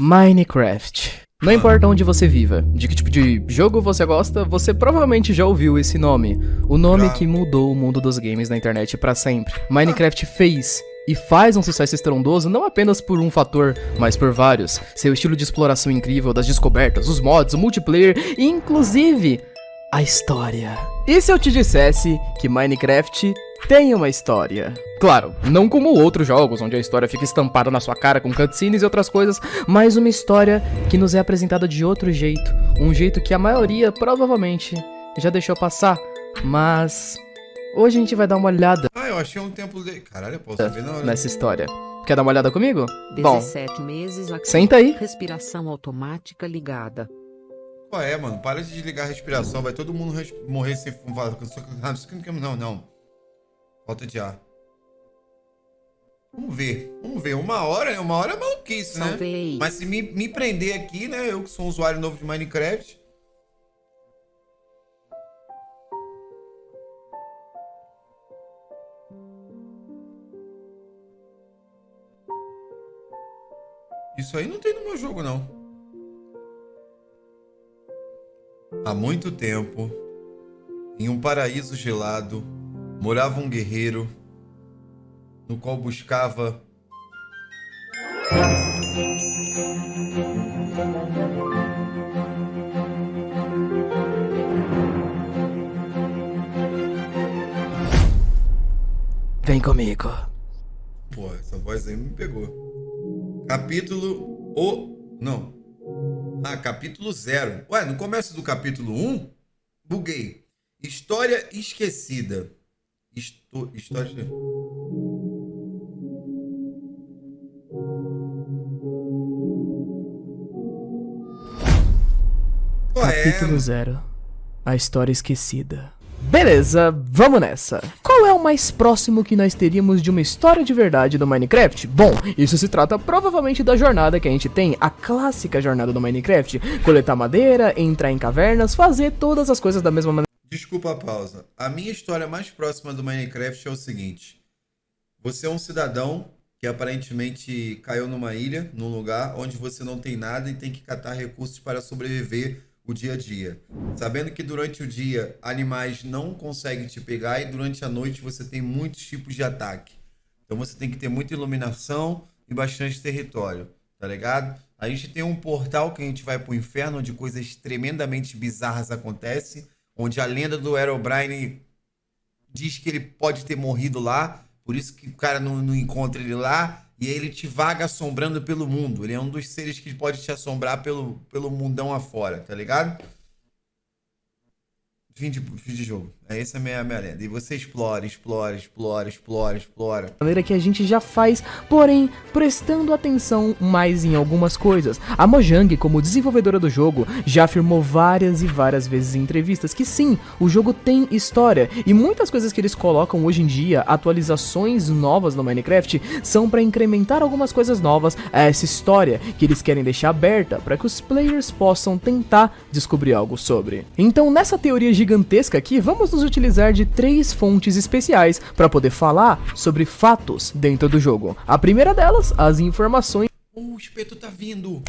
Minecraft. Não importa onde você viva, de que tipo de jogo você gosta, você provavelmente já ouviu esse nome. O nome que mudou o mundo dos games na internet pra sempre. Minecraft fez e faz um sucesso estrondoso não apenas por um fator, mas por vários. Seu estilo de exploração incrível, das descobertas, os mods, o multiplayer e inclusive a história. E se eu te dissesse que Minecraft tem uma história? Claro, não como outros jogos, onde a história fica estampada na sua cara com cutscenes e outras coisas, mas uma história que nos é apresentada de outro jeito. Um jeito que a maioria provavelmente já deixou passar, mas hoje a gente vai dar uma olhada. Eu achei um templo de... Caralho, eu posso ver na hora. Nessa história. Quer dar uma olhada comigo? 17 meses aqui. Senta aí. Respiração automática ligada. Qual é, mano? Para de desligar a respiração, vai todo mundo morrer sem fumar. Não. Falta de ar. Vamos ver. Uma hora é maluquice, né? Salvei. Mas se me prender aqui, né? Eu que sou um usuário novo de Minecraft. Isso aí não tem no meu jogo, não. Há muito tempo, em um paraíso gelado, morava um guerreiro no qual buscava Vem comigo. Pô, essa voz aí me pegou. Capítulo 0. Ué, no começo do capítulo 1, buguei. História esquecida. História... Capítulo 0. A história esquecida. Beleza, vamos nessa. Qual é o mais próximo que nós teríamos de uma história de verdade do Minecraft? Bom, isso se trata provavelmente da jornada que a gente tem, a clássica jornada do Minecraft. Coletar madeira, entrar em cavernas, fazer todas as coisas da mesma maneira. Desculpa a pausa. A minha história mais próxima do Minecraft é o seguinte. Você é um cidadão que aparentemente caiu numa ilha, num lugar onde você não tem nada e tem que catar recursos para sobreviver o dia a dia. Sabendo que durante o dia animais não conseguem te pegar e durante a noite você tem muitos tipos de ataque. Então você tem que ter muita iluminação e bastante território, tá ligado? A gente tem um portal que a gente vai pro inferno, onde coisas tremendamente bizarras acontecem, onde a lenda do Herobrine diz que ele pode ter morrido lá, por isso que o cara não encontra ele lá, e aí ele te vaga assombrando pelo mundo. Ele é um dos seres que pode te assombrar pelo mundão afora, tá ligado? Fim de jogo. Essa é a minha lenda. E você explora. Maneira que a gente já faz, porém prestando atenção mais em algumas coisas. A Mojang, como desenvolvedora do jogo, já afirmou várias e várias vezes em entrevistas que sim, o jogo tem história e muitas coisas que eles colocam hoje em dia, atualizações novas no Minecraft, são para incrementar algumas coisas novas a essa história que eles querem deixar aberta para que os players possam tentar descobrir algo sobre. Então, nessa teoria gigantesca aqui, vamos nos utilizar de 3 fontes especiais para poder falar sobre fatos dentro do jogo. A primeira delas, as informações o espeto tá vindo.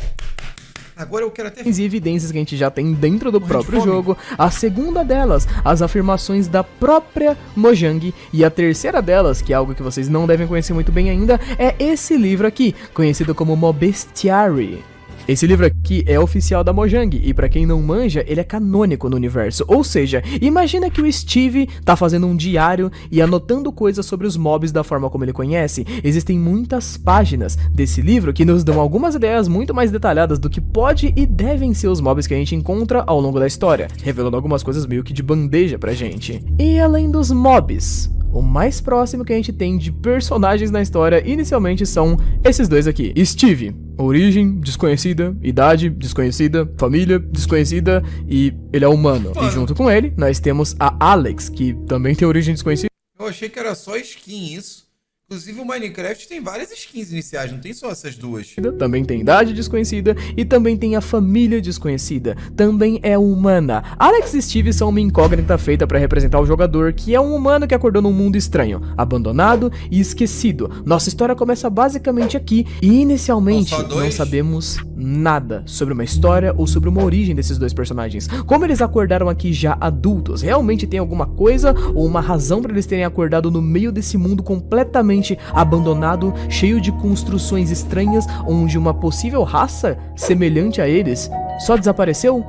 Agora eu quero até... e evidências que a gente já tem dentro do próprio jogo. A segunda delas, as afirmações da própria Mojang. E a terceira delas, que é algo que vocês não devem conhecer muito bem ainda, é esse livro aqui, conhecido como Mobestiary. Esse livro aqui é oficial da Mojang e pra quem não manja, ele é canônico no universo. Ou seja, imagina que o Steve tá fazendo um diário e anotando coisas sobre os mobs da forma como ele conhece. Existem muitas páginas desse livro que nos dão algumas ideias muito mais detalhadas do que pode e devem ser os mobs que a gente encontra ao longo da história, revelando algumas coisas meio que de bandeja pra gente. E além dos mobs, o mais próximo que a gente tem de personagens na história inicialmente são esses dois aqui. Steve, origem desconhecida, idade desconhecida, família desconhecida e ele é humano. E junto com ele, nós temos a Alex, que também tem origem desconhecida. Eu achei que era só skin isso. Inclusive o Minecraft tem várias skins iniciais, não tem só essas duas. Também tem idade desconhecida e também tem a família desconhecida. Também é humana. Alex e Steve são uma incógnita feita para representar o jogador, que é um humano que acordou num mundo estranho, abandonado e esquecido. Nossa história começa basicamente aqui e inicialmente não sabemos nada sobre uma história ou sobre uma origem desses dois personagens. Como eles acordaram aqui já adultos? Realmente tem alguma coisa ou uma razão para eles terem acordado no meio desse mundo completamente abandonado, cheio de construções estranhas, onde uma possível raça semelhante a eles só desapareceu?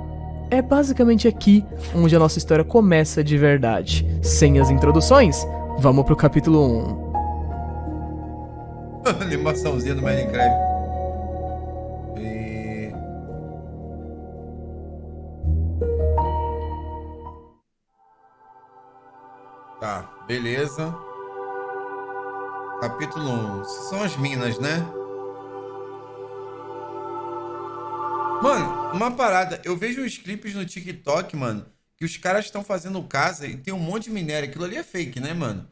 É basicamente aqui onde a nossa história começa de verdade. Sem as introduções, vamos pro capítulo 1. Animaçãozinha do Minecraft. Tá, beleza. Capítulo 1. São as minas, né? Mano, uma parada. Eu vejo uns clipes no TikTok, mano, que os caras estão fazendo casa e tem um monte de minério. Aquilo ali é fake, né, mano?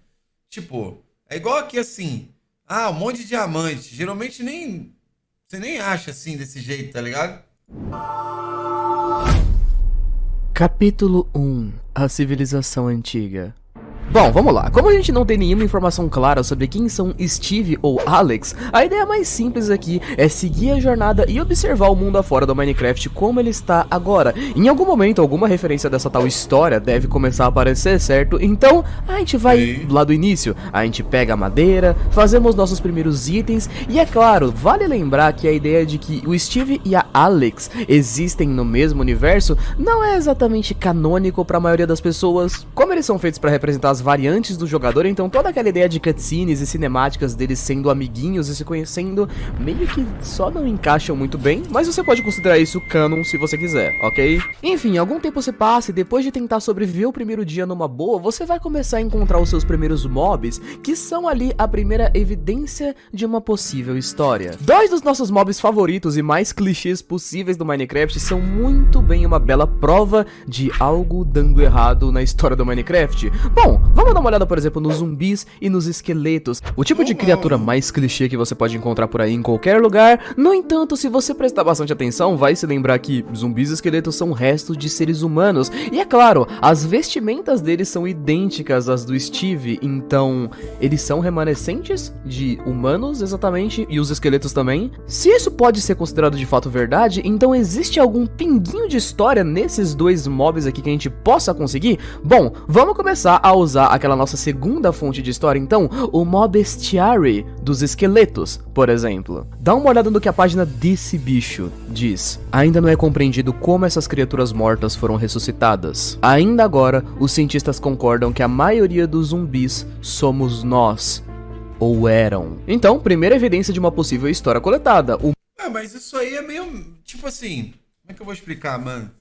Tipo, é igual aqui assim. Ah, um monte de diamante. Geralmente você nem acha assim, desse jeito, tá ligado? Capítulo 1. A civilização antiga. Bom, vamos lá. Como a gente não tem nenhuma informação clara sobre quem são Steve ou Alex, a ideia mais simples aqui é seguir a jornada e observar o mundo afora do Minecraft como ele está agora. Em algum momento, alguma referência dessa tal história deve começar a aparecer, certo? Então, a gente vai lá do início, a gente pega a madeira, fazemos nossos primeiros itens e, é claro, vale lembrar que a ideia de que o Steve e a Alex existem no mesmo universo não é exatamente canônico para a maioria das pessoas. Como eles são feitos para representar as variantes do jogador, então toda aquela ideia de cutscenes e cinemáticas deles sendo amiguinhos e se conhecendo meio que só não encaixam muito bem, mas você pode considerar isso canon se você quiser, ok? Enfim, algum tempo se passa e depois de tentar sobreviver o primeiro dia numa boa, você vai começar a encontrar os seus primeiros mobs, que são ali a primeira evidência de uma possível história. Dois dos nossos mobs favoritos e mais clichês possíveis do Minecraft são muito bem uma bela prova de algo dando errado na história do Minecraft. Bom, vamos dar uma olhada, por exemplo, nos zumbis e nos esqueletos. O tipo de criatura mais clichê que você pode encontrar por aí em qualquer lugar. No entanto, se você prestar bastante atenção, vai se lembrar que zumbis e esqueletos são restos de seres humanos. E é claro, as vestimentas deles são idênticas às do Steve. Então, eles são remanescentes de humanos, exatamente, e os esqueletos também. Se isso pode ser considerado de fato verdade, então existe algum pinguinho de história nesses dois mobs aqui que a gente possa conseguir? Bom, vamos começar a usar aquela nossa segunda fonte de história, então, o mob bestiary dos esqueletos, por exemplo. Dá uma olhada no que a página desse bicho diz. Ainda não é compreendido como essas criaturas mortas foram ressuscitadas. Ainda agora, os cientistas concordam que a maioria dos zumbis somos nós. Ou eram. Então, primeira evidência de uma possível história coletada. Mas isso aí é meio... Tipo assim... Como é que eu vou explicar, mano?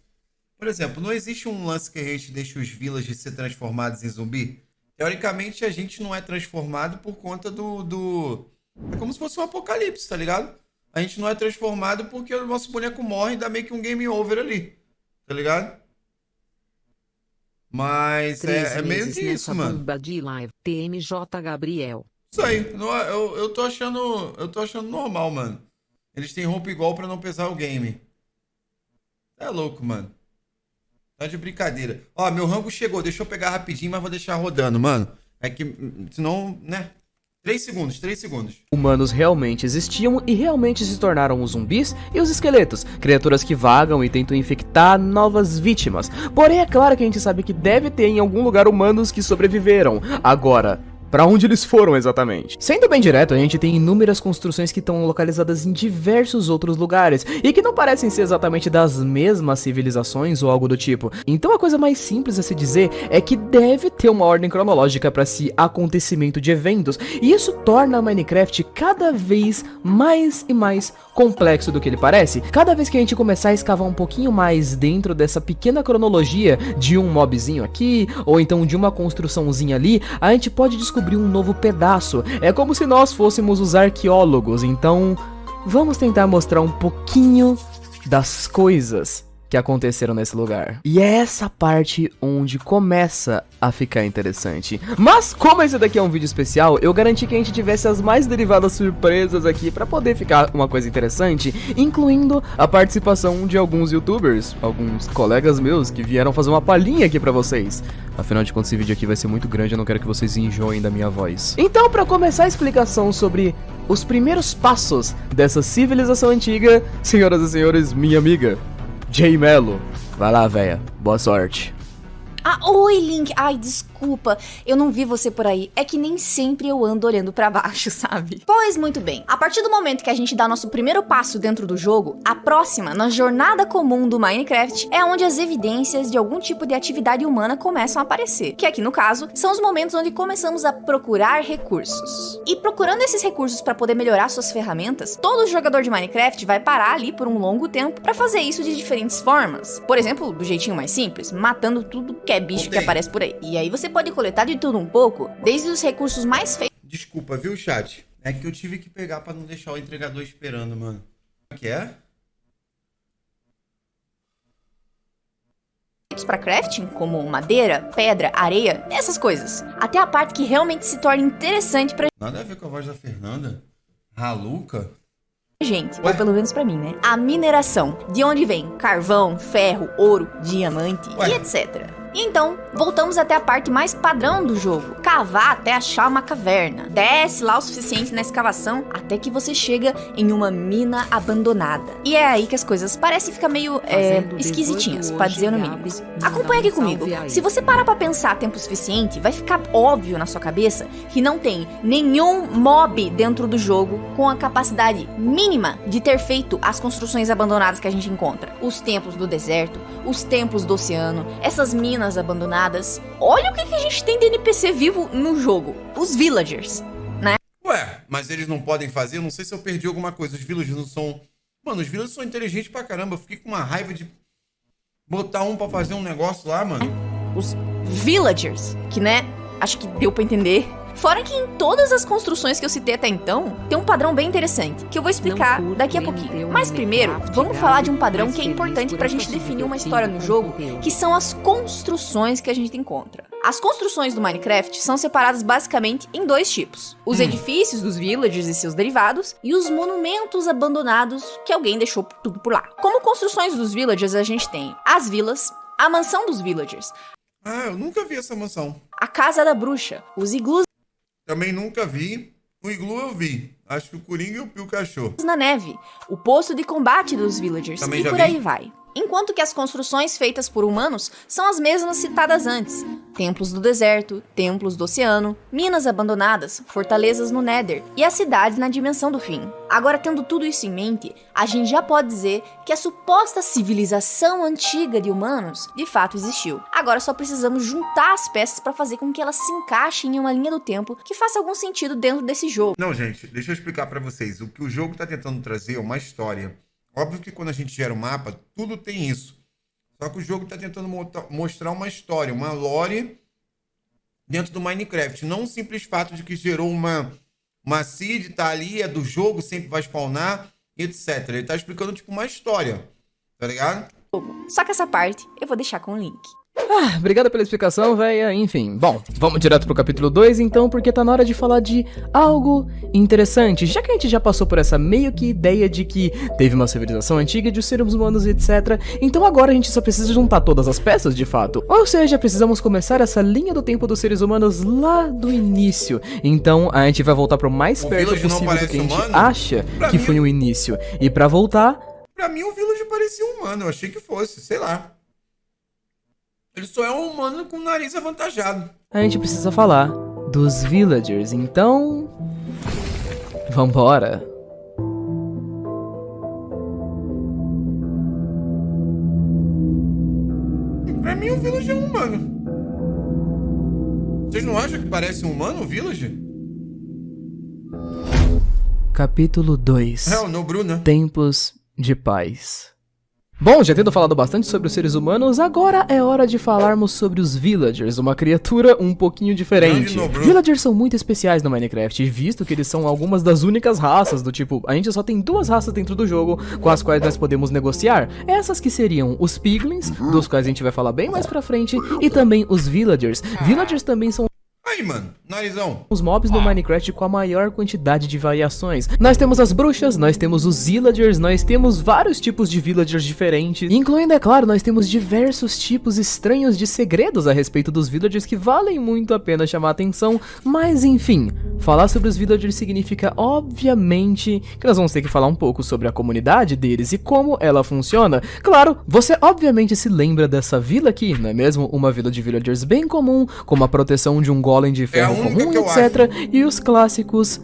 Por exemplo, não existe um lance que a gente deixa os villagers ser transformados em zumbi? Teoricamente, a gente não é transformado por conta do... É como se fosse um apocalipse, tá ligado? A gente não é transformado porque o nosso boneco morre e dá meio que um game over ali. Tá ligado? Mas é meio que isso, mano. Bomba de live, TMJ Gabriel. Isso aí. Eu tô achando normal, mano. Eles têm roupa igual pra não pesar o game. É louco, mano. Tá de brincadeira. Ó, meu rango chegou. Deixa eu pegar rapidinho, mas vou deixar rodando, mano. É que, senão, né? 3 segundos. Humanos realmente existiam e realmente se tornaram os zumbis e os esqueletos, criaturas que vagam e tentam infectar novas vítimas. Porém, é claro que a gente sabe que deve ter em algum lugar humanos que sobreviveram. Agora, pra onde eles foram exatamente? Sendo bem direto, a gente tem inúmeras construções que estão localizadas em diversos outros lugares e que não parecem ser exatamente das mesmas civilizações ou algo do tipo. Então a coisa mais simples a se dizer é que deve ter uma ordem cronológica para esse acontecimento de eventos, e isso torna Minecraft cada vez mais e mais complexo do que ele parece. Cada vez que a gente começar a escavar um pouquinho mais dentro dessa pequena cronologia de um mobzinho aqui, ou então de uma construçãozinha ali, a gente pode descobrir um novo pedaço. É como se nós fôssemos os arqueólogos. Então, vamos tentar mostrar um pouquinho das coisas que aconteceram nesse lugar. E é essa parte onde começa a ficar interessante. Mas como esse daqui é um vídeo especial, eu garanti que a gente tivesse as mais derivadas surpresas aqui pra poder ficar uma coisa interessante, incluindo a participação de alguns youtubers, alguns colegas meus que vieram fazer uma palhinha aqui pra vocês. Afinal de contas, esse vídeo aqui vai ser muito grande, eu não quero que vocês enjoem da minha voz. Então, pra começar a explicação sobre os primeiros passos dessa civilização antiga, senhoras e senhores, minha amiga Jay Melo, vai lá, véia, boa sorte. Oi, Link. Ai, desculpa, eu não vi você por aí. É que nem sempre eu ando olhando pra baixo, sabe? Pois muito bem, a partir do momento que a gente dá nosso primeiro passo dentro do jogo, a próxima, na jornada comum do Minecraft, é onde as evidências de algum tipo de atividade humana começam a aparecer. Que aqui, no caso, são os momentos onde começamos a procurar recursos. E procurando esses recursos pra poder melhorar suas ferramentas, todo jogador de Minecraft vai parar ali por um longo tempo pra fazer isso de diferentes formas. Por exemplo, do jeitinho mais simples, matando tudo que é bicho que aparece por aí. E aí você pode coletar de tudo um pouco, desde os recursos mais feitos. Desculpa, viu, chat? É que eu tive que pegar pra não deixar o entregador esperando, mano. O que é? Para crafting, como madeira, pedra, areia, essas coisas. Até a parte que realmente se torna interessante pra Nada a ver com a voz da Fernanda. Raluca? gente, ou pelo menos pra mim, né? A mineração, de onde vem carvão, ferro, ouro, diamante e etc. E então, voltamos até a parte mais padrão do jogo, cavar até achar uma caverna. Desce lá o suficiente na escavação até que você chega em uma mina abandonada. E é aí que as coisas parecem ficar meio esquisitinhas, pra dizer no mínimo. Acompanha aqui comigo. Se você parar pra pensar tempo suficiente, vai ficar óbvio na sua cabeça que não tem nenhum mob dentro do jogo com a capacidade mínima de ter feito as construções abandonadas que a gente encontra. Os templos do deserto, os templos do oceano, essas minas abandonadas. Olha o que a gente tem de NPC vivo no jogo. Os villagers, né? Ué, mas eles não podem fazer? Eu não sei se eu perdi alguma coisa. Os villagers não são... Mano, os villagers são inteligentes pra caramba. Eu fiquei com uma raiva de botar um pra fazer um negócio lá, mano. Os villagers, que né, acho que deu pra entender. Fora que em todas as construções que eu citei até então, tem um padrão bem interessante, que eu vou explicar daqui a pouquinho. Mas primeiro, vamos falar de um padrão que é importante pra gente definir uma história no jogo, que são as construções que a gente encontra. As construções do Minecraft são separadas basicamente em dois tipos. Os edifícios dos villagers e seus derivados, e os monumentos abandonados que alguém deixou tudo por lá. Como construções dos villagers, a gente tem as vilas, a mansão dos villagers. Ah, eu nunca vi essa mansão. A casa da bruxa, os iglus Também nunca vi. O iglu eu vi. Acho que o Coringa e o Pio achou. na neve, o posto de combate dos villagers Também e já por vi. aí vai. Enquanto que as construções feitas por humanos são as mesmas citadas antes. Templos do deserto, templos do oceano, minas abandonadas, fortalezas no Nether e as cidades na dimensão do fim. Agora, tendo tudo isso em mente, a gente já pode dizer que a suposta civilização antiga de humanos de fato existiu. Agora só precisamos juntar as peças para fazer com que elas se encaixem em uma linha do tempo que faça algum sentido dentro desse jogo. Não, gente, deixa eu explicar pra vocês. O que o jogo tá tentando trazer é uma história. Óbvio que quando a gente gera um mapa, tudo tem isso. Só que o jogo tá tentando mostrar uma história, uma lore dentro do Minecraft. Não o simples fato de que gerou uma seed, tá ali, é do jogo, sempre vai spawnar, etc. Ele tá explicando, tipo, uma história, tá ligado? Só que essa parte eu vou deixar com o link. Obrigado pela explicação, véia. Enfim, bom, vamos direto pro capítulo 2 então, porque tá na hora de falar de algo interessante. Já que a gente já passou por essa meio que ideia de que teve uma civilização antiga de seres humanos, etc. Então agora a gente só precisa juntar todas as peças de fato. Ou seja, precisamos começar essa linha do tempo dos seres humanos lá do início. Então a gente vai voltar pro mais O perto Village não possível do parece que a gente humano? acha Pra que mim- foi o início. E pra voltar... Pra mim, o Village parecia humano. Eu achei que fosse, sei lá. Ele só é um humano com o nariz avantajado. A gente precisa falar dos villagers, então... Vambora! Pra mim, o Village é um humano. Vocês não acham que parece um humano, o Village? Capítulo 2. É, o Nobruna. Templos de Paz. Bom, já tendo falado bastante sobre os seres humanos, agora é hora de falarmos sobre os villagers, uma criatura um pouquinho diferente. Villagers são muito especiais no Minecraft, visto que eles são algumas das únicas raças do tipo, a gente só tem 2 raças dentro do jogo com as quais nós podemos negociar. Essas que seriam os piglins, dos quais a gente vai falar bem mais pra frente, e também os villagers. Villagers também são Aí, mano, narizão. os mobs no Minecraft com a maior quantidade de variações. Nós temos as bruxas, nós temos os villagers, nós temos vários tipos de villagers diferentes, incluindo, é claro, nós temos diversos tipos estranhos de segredos a respeito dos villagers que valem muito a pena chamar a atenção, mas enfim, falar sobre os villagers significa, obviamente, que nós vamos ter que falar um pouco sobre a comunidade deles e como ela funciona. Claro, você obviamente se lembra dessa vila aqui, não é mesmo? Uma vila de villagers bem comum, com a proteção de um golem de ferro comum, etc. E os clássicos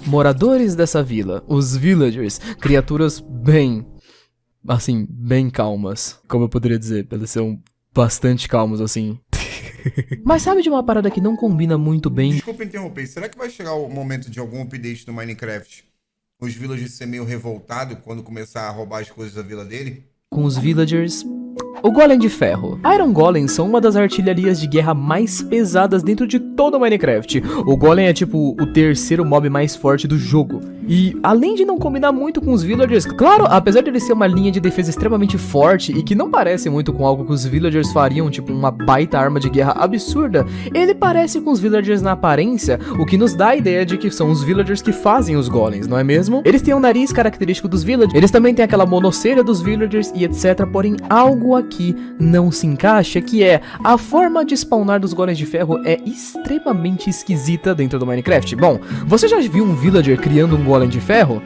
moradores dessa vila, os villagers, criaturas bem, assim, bem calmas. Como eu poderia dizer, eles são bastante calmos, assim. Mas sabe de uma parada que não combina muito bem? Desculpa interromper, será que vai chegar o momento de algum update do Minecraft? Os villagers ser meio revoltados quando começar a roubar as coisas da vila dele? Com os villagers... O Golem de Ferro. Iron Golems são uma das artilharias de guerra mais pesadas dentro de todo o Minecraft. O Golem é tipo o terceiro mob mais forte do jogo. E além de não combinar muito com os villagers, claro, apesar de ele ser uma linha de defesa extremamente forte e que não parece muito com algo que os villagers fariam, tipo uma baita arma de guerra absurda, ele parece com os villagers na aparência, o que nos dá a ideia de que são os villagers que fazem os golems, não é mesmo? Eles têm um nariz característico dos villagers, eles também têm aquela monocelha dos villagers e etc, porém algo aqui não se encaixa, que é a forma de spawnar dos golems de ferro é extremamente esquisita dentro do Minecraft. Bom, você já viu um villager criando um golem de ferro?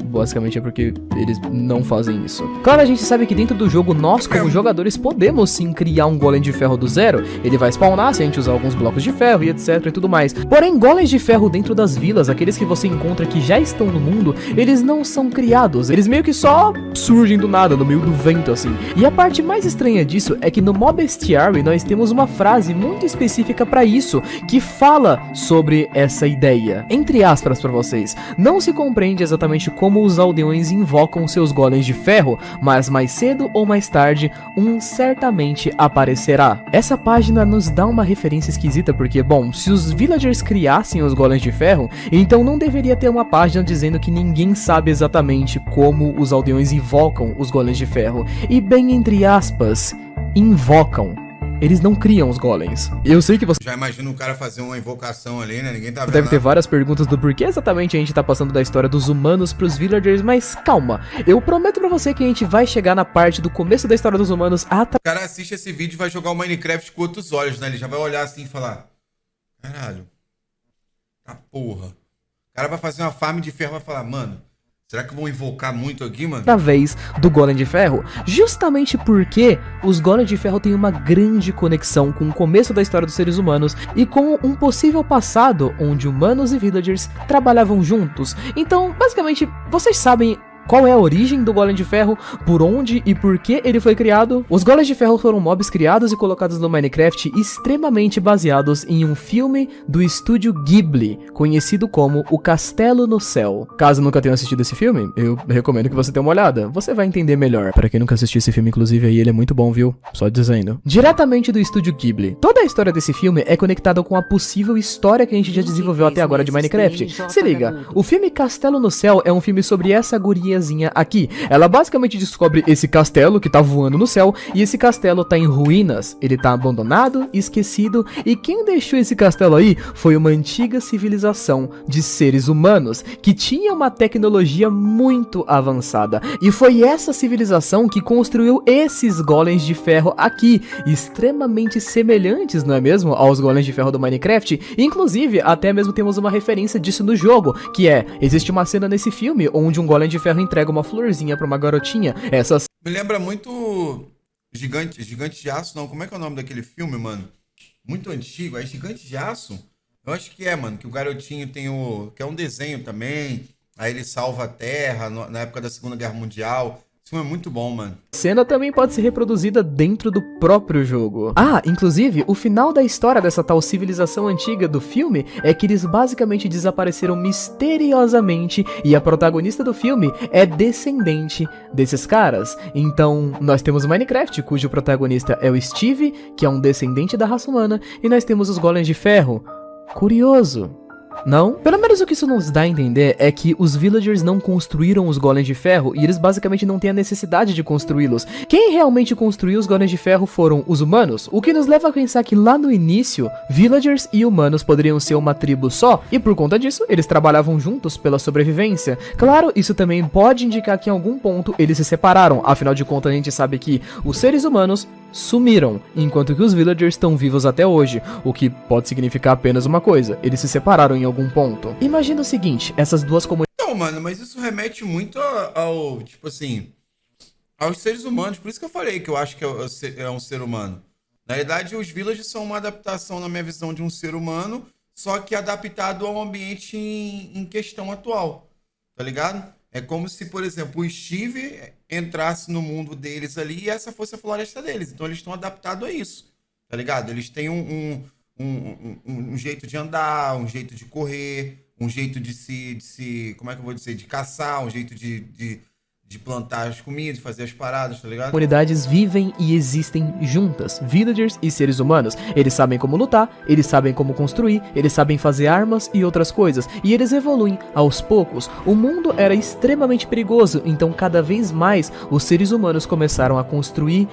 Basicamente é porque eles não fazem isso. Claro, a gente sabe que dentro do jogo, nós como jogadores podemos sim criar um golem de ferro do zero. Ele vai spawnar se a gente usar alguns blocos de ferro e etc e tudo mais. Porém, golems de ferro dentro das vilas, aqueles que você encontra que já estão no mundo, eles não são criados. Eles meio que só surgem do nada, no meio do vento assim. E a parte mais estranha disso é que no Mob Bestiary nós temos uma frase muito específica pra isso, que fala sobre essa ideia. Entre aspas pra vocês, não se compreende exatamente como os aldeões invocam seus golems de ferro, mas mais cedo ou mais tarde, um certamente aparecerá. Essa página nos dá uma referência esquisita porque, bom, se os villagers criassem os golems de ferro, então não deveria ter uma página dizendo que ninguém sabe exatamente como os aldeões invocam os golems de ferro. E bem entre aspas, invocam. Eles não criam os golems. Eu sei que você já imagina o cara fazer uma invocação ali, né? Ninguém tá vendo. Deve ter várias perguntas do porquê exatamente a gente tá passando da história dos humanos pros villagers, mas calma. Eu prometo pra você que a gente vai chegar na parte do começo da história dos humanos O cara assiste esse vídeo e vai jogar o Minecraft com outros olhos, né? Ele já vai olhar assim e falar: caralho, tá porra. O cara vai fazer uma farm de ferro e vai falar: mano, será que vão invocar muito aqui, mano? Através do Golem de Ferro, justamente porque os Golems de Ferro têm uma grande conexão com o começo da história dos seres humanos e com um possível passado onde humanos e villagers trabalhavam juntos. Então, basicamente, vocês sabem qual é a origem do Golem de Ferro, por onde e por que ele foi criado? Os Golems de Ferro foram mobs criados e colocados no Minecraft extremamente baseados em um filme do estúdio Ghibli, conhecido como O Castelo no Céu. Caso nunca tenha assistido esse filme, eu recomendo que você dê uma olhada, você vai entender melhor. Para quem nunca assistiu esse filme, inclusive, aí ele é muito bom, viu? Só dizendo. Diretamente do estúdio Ghibli. Toda a história desse filme é conectada com a possível história que a gente já desenvolveu até agora de Minecraft. Se liga, o filme Castelo no Céu é um filme sobre essa guria aqui. Ela basicamente descobre esse castelo que tá voando no céu, e esse castelo tá em ruínas, ele tá abandonado, esquecido, e quem deixou esse castelo aí foi uma antiga civilização de seres humanos, que tinha uma tecnologia muito avançada, e foi essa civilização que construiu esses golems de ferro aqui, extremamente semelhantes, não é mesmo, aos golems de ferro do Minecraft. Inclusive, até mesmo temos uma referência disso no jogo, que é, existe uma cena nesse filme onde um golem de ferro entrega uma florzinha pra uma garotinha. Essas me lembra muito Gigante de Aço, não. Como é que é o nome daquele filme, mano? Muito antigo. É Gigante de Aço? Eu acho que é, mano. Que o garotinho tem que é um desenho também. Aí ele salva a Terra na época da Segunda Guerra Mundial. Isso é muito bom, mano. Cena também pode ser reproduzida dentro do próprio jogo. Ah, inclusive, o final da história dessa tal civilização antiga do filme é que eles basicamente desapareceram misteriosamente e a protagonista do filme é descendente desses caras. Então, nós temos o Minecraft, cujo protagonista é o Steve, que é um descendente da raça humana, e nós temos os Golems de Ferro. Curioso. Não? Pelo menos o que isso nos dá a entender é que os villagers não construíram os golems de ferro e eles basicamente não têm a necessidade de construí-los. Quem realmente construiu os golems de ferro foram os humanos, o que nos leva a pensar que lá no início, villagers e humanos poderiam ser uma tribo só, e por conta disso, eles trabalhavam juntos pela sobrevivência. Claro, isso também pode indicar que em algum ponto eles se separaram, afinal de contas a gente sabe que os seres humanos sumiram, enquanto que os villagers estão vivos até hoje, o que pode significar apenas uma coisa: eles se separaram em algum ponto. Imagina o seguinte, essas duas comunidades... Não, mano, mas isso remete muito ao tipo assim, aos seres humanos, por isso que eu falei que eu acho que é um ser humano. Na verdade, os villagers são uma adaptação, na minha visão, de um ser humano, só que adaptado ao ambiente em questão atual, tá ligado? É como se, por exemplo, o Steve entrasse no mundo deles ali e essa fosse a floresta deles. Então eles estão adaptados a isso, tá ligado? Eles têm um jeito de andar, um jeito de correr, um jeito de se como é que eu vou dizer? De caçar, um jeito de plantar as comidas, de fazer as paradas, tá ligado? Comunidades vivem e existem juntas, villagers e seres humanos. Eles sabem como lutar, eles sabem como construir, eles sabem fazer armas e outras coisas, e eles evoluem aos poucos. O mundo era extremamente perigoso, então cada vez mais os seres humanos começaram a construir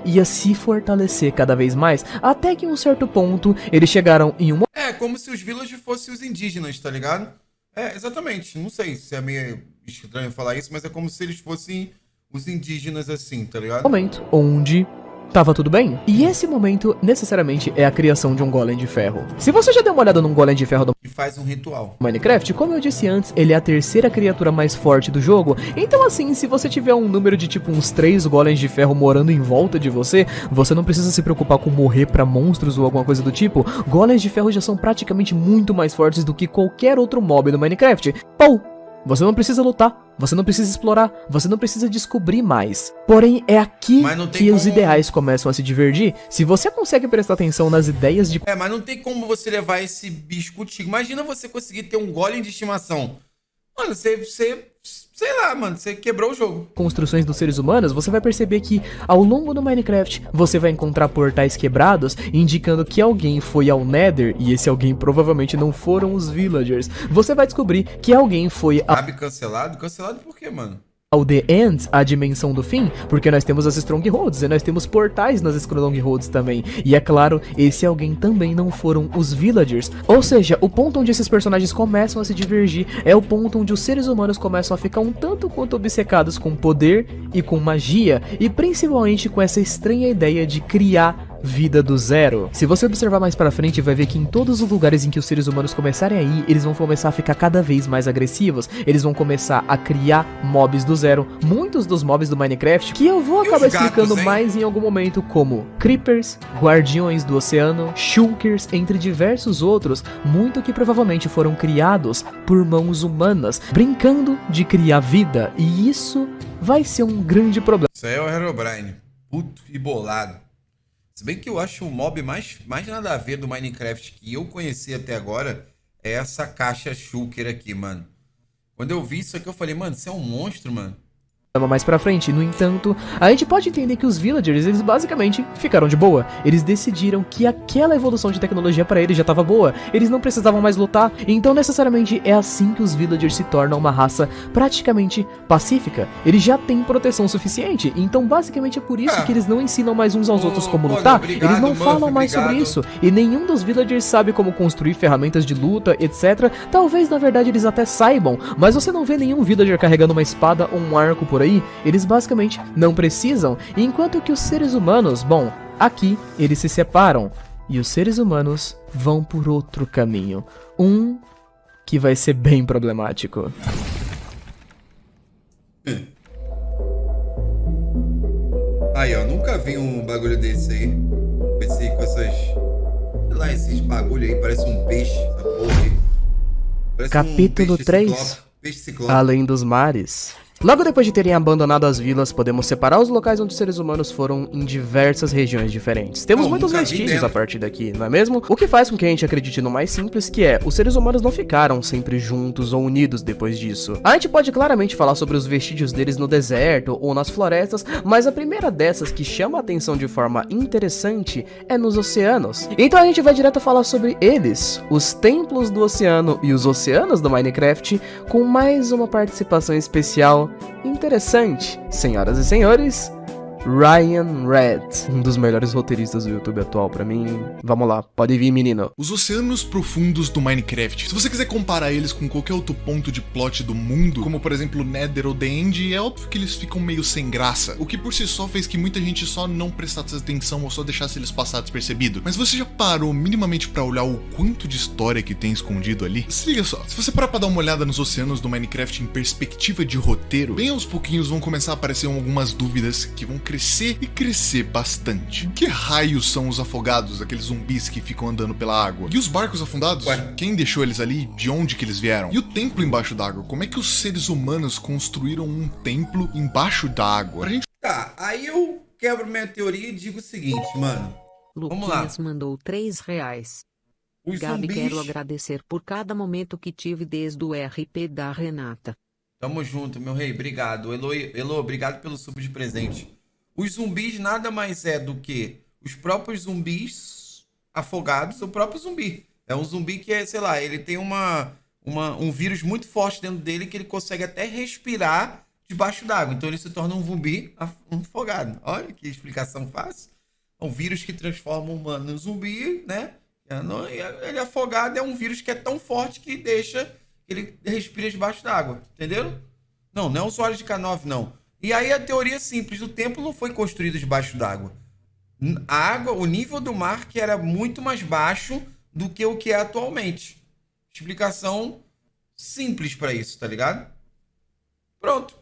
e a se fortalecer cada vez mais, até que em um certo ponto eles chegaram em um... É, como se os villagers fossem os indígenas, tá ligado? É, exatamente. Não sei se é meio estranho falar isso, mas é como se eles fossem os indígenas assim, tá ligado? Momento onde tava tudo bem. E esse momento, necessariamente, é a criação de um golem de ferro. Se você já deu uma olhada num golem de ferro do E faz um ritual. Minecraft, como eu disse antes, ele é a terceira criatura mais forte do jogo. Então assim, se você tiver um número de tipo uns 3 golems de ferro morando em volta de você, você não precisa se preocupar com morrer pra monstros ou alguma coisa do tipo. Golems de ferro já são praticamente muito mais fortes do que qualquer outro mob do Minecraft. Pou! Você não precisa lutar, você não precisa explorar, você não precisa descobrir mais. Porém, é aqui que os ideais começam a se divergir. Se você consegue prestar atenção nas ideias de... mas não tem como você levar esse bicho contigo. Imagina você conseguir ter um golem de estimação. Mano, sei lá, mano, você quebrou o jogo. Construções dos seres humanos, você vai perceber que ao longo do Minecraft você vai encontrar portais quebrados indicando que alguém foi ao Nether e esse alguém provavelmente não foram os villagers. Você vai descobrir que alguém foi ao... Cancelado? Cancelado por quê, mano? Ao The End, a dimensão do fim, porque nós temos as Strongholds e nós temos portais nas Strongholds também. E é claro, esse alguém também não foram os villagers. Ou seja, o ponto onde esses personagens começam a se divergir é o ponto onde os seres humanos começam a ficar um tanto quanto obcecados com poder e com magia, e principalmente com essa estranha ideia de criar vida do zero. Se você observar mais pra frente, vai ver que em todos os lugares em que os seres humanos começarem a ir, eles vão começar a ficar cada vez mais agressivos, eles vão começar a criar mobs do zero, muitos dos mobs do Minecraft, que eu vou acabar explicando mais em algum momento, como Creepers, Guardiões do Oceano, Shulkers, entre diversos outros, muito que provavelmente foram criados por mãos humanas, brincando de criar vida, e isso vai ser um grande problema. Isso aí é o Herobrine, puto e bolado. Se bem que eu acho o mob mais nada a ver do Minecraft que eu conheci até agora é essa caixa Shulker aqui, mano. Quando eu vi isso aqui, eu falei, mano, isso é um monstro, mano. Mais pra frente, no entanto, a gente pode entender que os villagers, eles basicamente ficaram de boa. Eles decidiram que aquela evolução de tecnologia pra eles já tava boa, eles não precisavam mais lutar, então necessariamente é assim que os villagers se tornam uma raça praticamente pacífica. Eles já têm proteção suficiente, então basicamente é por isso que eles não ensinam mais uns aos outros como lutar, eles não falam mais sobre isso, e nenhum dos villagers sabe como construir ferramentas de luta, etc. Talvez na verdade eles até saibam, mas você não vê nenhum villager carregando uma espada ou um arco por aí, eles basicamente não precisam, enquanto que os seres humanos, bom, aqui eles se separam, e os seres humanos vão por outro caminho, um que vai ser bem problemático. Aí, ó, nunca vi um bagulho desse aí, com essas, sei lá, esses bagulho aí, parece um peixe, essa porra aí. Parece Capítulo um peixe 3, ciclope, peixe ciclope. Além dos Mares. Logo depois de terem abandonado as vilas, podemos separar os locais onde os seres humanos foram em diversas regiões diferentes. Temos muitos vestígios a partir daqui, não é mesmo? O que faz com que a gente acredite no mais simples, que é, os seres humanos não ficaram sempre juntos ou unidos depois disso. A gente pode claramente falar sobre os vestígios deles no deserto ou nas florestas, mas a primeira dessas que chama a atenção de forma interessante é nos oceanos. Então a gente vai direto falar sobre eles, os templos do oceano e os oceanos do Minecraft, com mais uma participação especial interessante, senhoras e senhores, Ryan Red, um dos melhores roteiristas do YouTube atual pra mim. Vamos lá, pode vir, menino. Os oceanos profundos do Minecraft. Se você quiser comparar eles com qualquer outro ponto de plot do mundo, como por exemplo Nether ou The End, é óbvio que eles ficam meio sem graça, o que por si só fez que muita gente só não prestasse atenção ou só deixasse eles passar despercebido. Mas você já parou minimamente pra olhar o quanto de história que tem escondido ali? Se liga só, se você parar pra dar uma olhada nos oceanos do Minecraft em perspectiva de roteiro, bem aos pouquinhos vão começar a aparecer algumas dúvidas que vão crescer e crescer bastante. Que raios são os afogados, aqueles zumbis que ficam andando pela água? E os barcos afundados? Ué, quem deixou eles ali? De onde que eles vieram? E o templo embaixo d'água? Como é que os seres humanos construíram um templo embaixo da água? Tá, aí eu quebro minha teoria e digo o seguinte, mano. Vamos lá. Luquinhas mandou R$3. Os Gabi, zumbis... quero agradecer por cada momento que tive desde o RP da Renata. Tamo junto, meu rei. Obrigado. Elo, obrigado pelo sub de presente. Os zumbis nada mais é do que os próprios zumbis afogados, o próprio zumbi. É um zumbi que é, sei lá, ele tem um vírus muito forte dentro dele que ele consegue até respirar debaixo d'água. Então ele se torna um zumbi afogado. Olha que explicação fácil. É um vírus que transforma o humano em zumbi, né? Ele afogado é um vírus que é tão forte que deixa que ele respira debaixo d'água. Entenderam? Não é usuário de K9, não. E aí a teoria é simples, o templo não foi construído debaixo d'água. A água, o nível do mar que era muito mais baixo do que o que é atualmente. Explicação simples para isso, tá ligado? Pronto.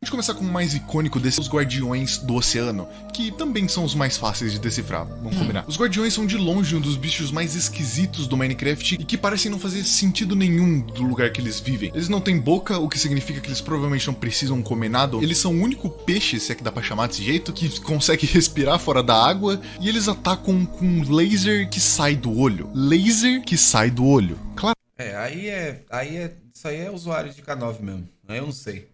Vamos começar com o mais icônico desses, os Guardiões do Oceano, que também são os mais fáceis de decifrar, vamos combinar. Os Guardiões são de longe um dos bichos mais esquisitos do Minecraft e que parecem não fazer sentido nenhum do lugar que eles vivem. Eles não têm boca, o que significa que eles provavelmente não precisam comer nada. Eles são o único peixe, se é que dá pra chamar desse jeito, que consegue respirar fora da água, e eles atacam com um laser que sai do olho. Laser que sai do olho. Claro. Isso aí é usuário de K9 mesmo. Aí eu não sei.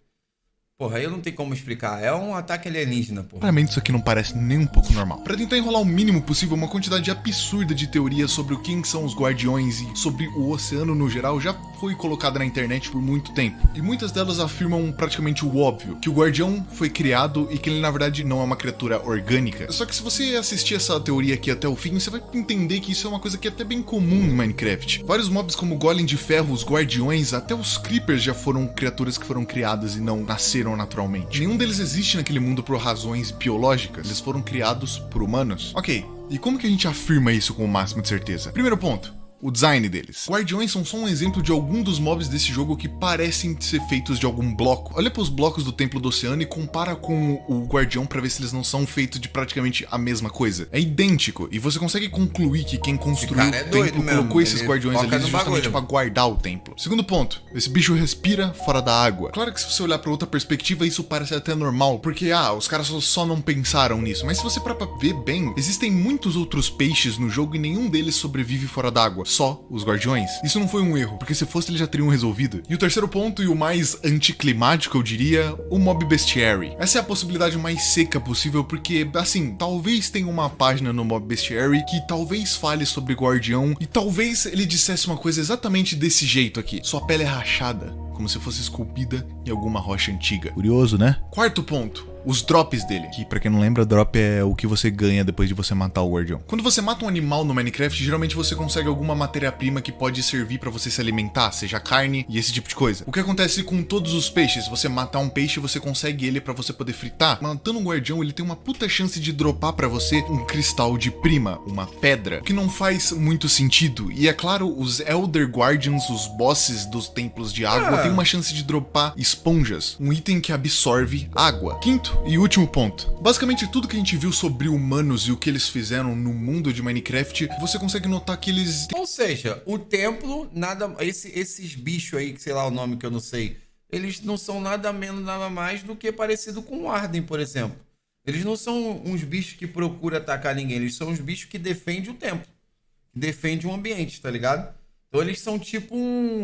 Porra, aí eu não tenho como explicar. É um ataque alienígena, porra. Claramente isso aqui não parece nem um pouco normal. Pra tentar enrolar o mínimo possível, uma quantidade absurda de teorias sobre quem são os Guardiões e sobre o oceano no geral já foi colocada na internet por muito tempo. E muitas delas afirmam praticamente o óbvio, que o Guardião foi criado e que ele na verdade não é uma criatura orgânica. Só que se você assistir essa teoria aqui até o fim, você vai entender que isso é uma coisa que é até bem comum em Minecraft. Vários mobs como o Golem de Ferro, os Guardiões, até os Creepers já foram criaturas que foram criadas e não nasceram naturalmente. Nenhum deles existe naquele mundo por razões biológicas, eles foram criados por humanos. Ok, e como que a gente afirma isso com o máximo de certeza? Primeiro ponto, o design deles. Guardiões são só um exemplo de algum dos mobs desse jogo que parecem ser feitos de algum bloco. Olha para os blocos do Templo do Oceano e compara com o Guardião para ver se eles não são feitos de praticamente a mesma coisa. É idêntico, e você consegue concluir que quem construiu o templo colocou esses guardiões ali justamente para guardar o templo. Segundo ponto, esse bicho respira fora da água. Claro que se você olhar para outra perspectiva, isso parece até normal, porque os caras só não pensaram nisso. Mas se você parar pra ver bem, existem muitos outros peixes no jogo e nenhum deles sobrevive fora d'água. Só os Guardiões. Isso não foi um erro, porque se fosse eles já teriam resolvido. E o terceiro ponto, e o mais anticlimático, eu diria, o Mob Bestiary. Essa é a possibilidade mais seca possível, porque, assim, talvez tenha uma página no Mob Bestiary que talvez fale sobre Guardião, e talvez ele dissesse uma coisa exatamente desse jeito aqui. Sua pele é rachada, como se fosse esculpida em alguma rocha antiga. Curioso, né? Quarto ponto, os drops dele, que pra quem não lembra, drop é o que você ganha depois de você matar o Guardião. Quando você mata um animal no Minecraft, geralmente você consegue alguma matéria-prima que pode servir pra você se alimentar, seja carne e esse tipo de coisa. O que acontece com todos os peixes? Você matar um peixe, você consegue ele pra você poder fritar. Matando um Guardião, ele tem uma puta chance de dropar pra você um cristal de prima, uma pedra, que não faz muito sentido. E é claro, os Elder Guardians, os bosses dos templos de água, tem uma chance de dropar esponjas, um item que absorve água. Quinto e último ponto. Basicamente tudo que a gente viu sobre humanos e o que eles fizeram no mundo de Minecraft, você consegue notar que eles... Ou seja, o templo, esses bichos aí, que sei lá o nome que eu não sei, eles não são nada menos, nada mais do que parecido com o Arden, por exemplo. Eles não são uns bichos que procuram atacar ninguém, eles são uns bichos que defendem o templo, que defendem o ambiente, tá ligado? Então eles são tipo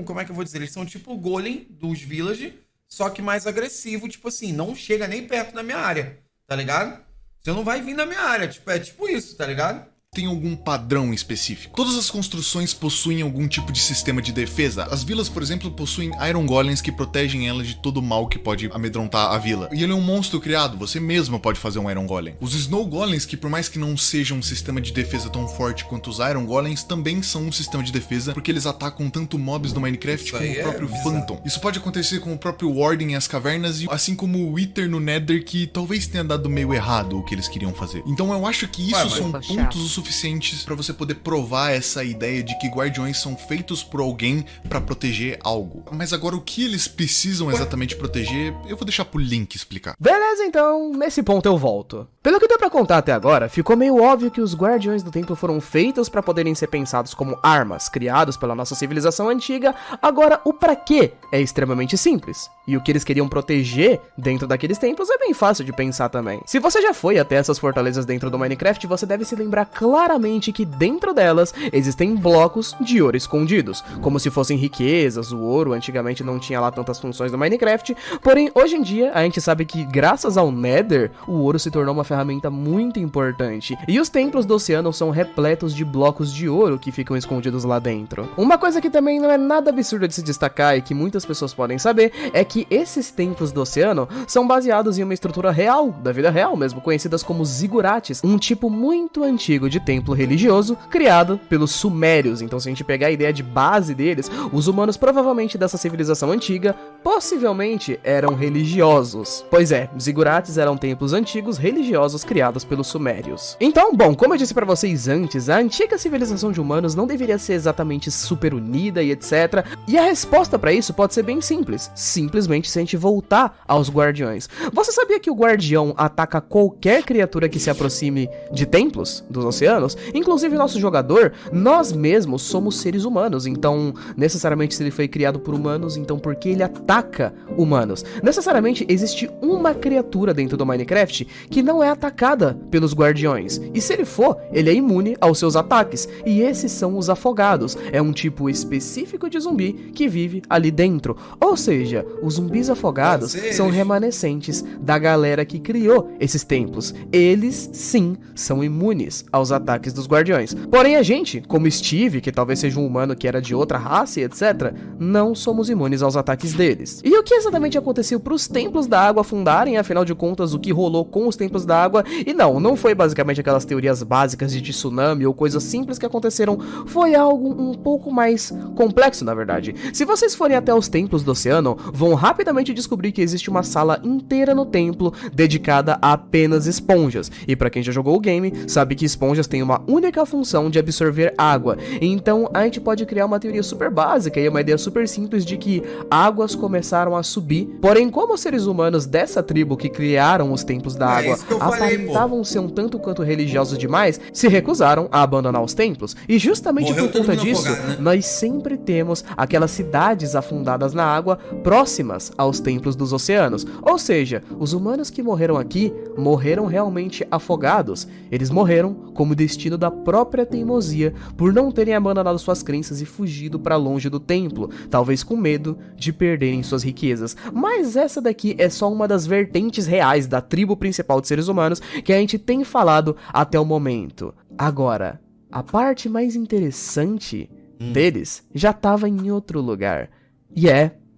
como é que eu vou dizer? Eles são tipo o Golem dos Village, só que mais agressivo, tipo assim, não chega nem perto da minha área, tá ligado? Você não vai vir na minha área, tipo, é tipo isso, tá ligado? Tem algum padrão específico. Todas as construções possuem algum tipo de sistema de defesa. As vilas, por exemplo, possuem Iron Golems que protegem elas de todo o mal que pode amedrontar a vila. E ele é um monstro criado, você mesmo pode fazer um Iron Golem. Os Snow Golems, que por mais que não sejam um sistema de defesa tão forte quanto os Iron Golems, também são um sistema de defesa, porque eles atacam tanto mobs do Minecraft como o próprio Phantom. Isso pode acontecer com o próprio Warden em as cavernas, assim como o Wither no Nether, que talvez tenha dado meio errado o que eles queriam fazer. Então eu acho que isso são pontos suficientes para você poder provar essa ideia de que guardiões são feitos por alguém para proteger algo. Mas agora o que eles precisam exatamente proteger, eu vou deixar pro Link explicar. Beleza, então, nesse ponto eu volto. Pelo que deu pra contar até agora, ficou meio óbvio que os guardiões do templo foram feitos para poderem ser pensados como armas, criados pela nossa civilização antiga. Agora, o pra quê é extremamente simples. E o que eles queriam proteger dentro daqueles templos é bem fácil de pensar também. Se você já foi até essas fortalezas dentro do Minecraft, você deve se lembrar claramente que dentro delas existem blocos de ouro escondidos, como se fossem riquezas. O ouro antigamente não tinha lá tantas funções no Minecraft, porém hoje em dia a gente sabe que graças ao Nether, o ouro se tornou uma ferramenta muito importante, e os templos do oceano são repletos de blocos de ouro que ficam escondidos lá dentro. Uma coisa que também não é nada absurda de se destacar e que muitas pessoas podem saber é que esses templos do oceano são baseados em uma estrutura real, da vida real mesmo, conhecidas como zigurates, um tipo muito antigo de templo religioso criado pelos sumérios. Então, se a gente pegar a ideia de base deles, os humanos provavelmente dessa civilização antiga possivelmente eram religiosos. Pois é, zigurates eram templos antigos religiosos criados pelos sumérios. Então, bom, como eu disse pra vocês antes, a antiga civilização de humanos não deveria ser exatamente super unida e etc. E a resposta pra isso pode ser bem simples. Simplesmente se a gente voltar aos guardiões. Você sabia que o guardião ataca qualquer criatura que se aproxime de templos dos oceanos? Inclusive nosso jogador, nós mesmos somos seres humanos, então necessariamente se ele foi criado por humanos, então por que ele ataca humanos? Necessariamente existe uma criatura dentro do Minecraft que não é atacada pelos guardiões, e se ele for, ele é imune aos seus ataques, e esses são os afogados, é um tipo específico de zumbi que vive ali dentro, ou seja, os zumbis afogados são remanescentes da galera que criou esses templos, eles sim são imunes aos ataques dos guardiões. Porém a gente, como Steve, que talvez seja um humano que era de outra raça e etc, não somos imunes aos ataques deles. E o que exatamente aconteceu para os templos da água afundarem? Afinal de contas, o que rolou com os templos da água? E não foi basicamente aquelas teorias básicas de tsunami ou coisas simples que aconteceram, foi algo um pouco mais complexo, na verdade. Se vocês forem até os templos do oceano, vão rapidamente descobrir que existe uma sala inteira no templo dedicada a apenas esponjas. E para quem já jogou o game, sabe que esponjas têm uma única função de absorver água. Então a gente pode criar uma teoria super básica e uma ideia super simples de que águas começaram a subir. Porém, como os seres humanos dessa tribo que criaram os templos da água aparentavam ser um tanto quanto religiosos demais, se recusaram a abandonar os templos. E justamente por conta disso, nós sempre temos aquelas cidades afundadas na água próximas aos templos dos oceanos. Ou seja, os humanos que morreram aqui morreram realmente afogados. Eles morreram como destino da própria teimosia, por não terem abandonado suas crenças e fugido para longe do templo, talvez com medo de perderem suas riquezas. Mas essa daqui é só uma das vertentes reais da tribo principal de seres humanos que a gente tem falado até o momento. Agora, a parte mais interessante deles já estava em outro lugar. E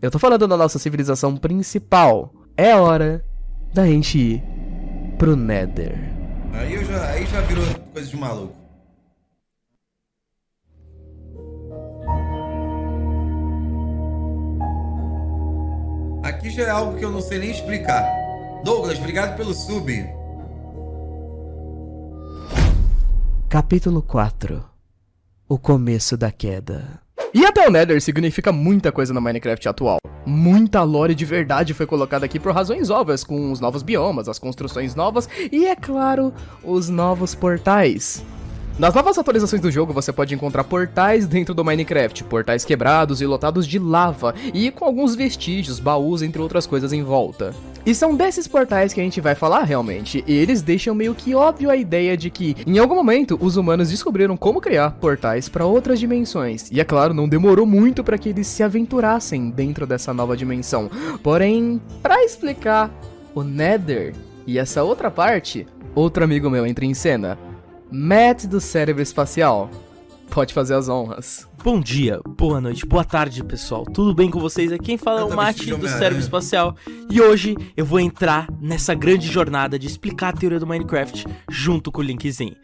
eu tô falando da nossa civilização principal. É hora da gente ir pro Nether. Aí já virou coisa de maluco. Aqui já é algo que eu não sei nem explicar. Douglas, obrigado pelo sub. Capítulo 4. O começo da queda. E até o Nether significa muita coisa no Minecraft atual. Muita lore de verdade foi colocada aqui por razões óbvias, com os novos biomas, as construções novas e, é claro, os novos portais. Nas novas atualizações do jogo, você pode encontrar portais dentro do Minecraft, portais quebrados e lotados de lava, e com alguns vestígios, baús, entre outras coisas em volta. E são desses portais que a gente vai falar realmente, e eles deixam meio que óbvio a ideia de que, em algum momento, os humanos descobriram como criar portais para outras dimensões. E é claro, não demorou muito para que eles se aventurassem dentro dessa nova dimensão. Porém, para explicar o Nether e essa outra parte, outro amigo meu entra em cena. Matt do Cérebro Espacial. Pode fazer as honras. Bom dia, boa noite, boa tarde, pessoal. Tudo bem com vocês? Aqui quem fala é o Matt do Cérebro Espacial. E hoje eu vou entrar nessa grande jornada de explicar a teoria do Minecraft junto com o Linkzinho.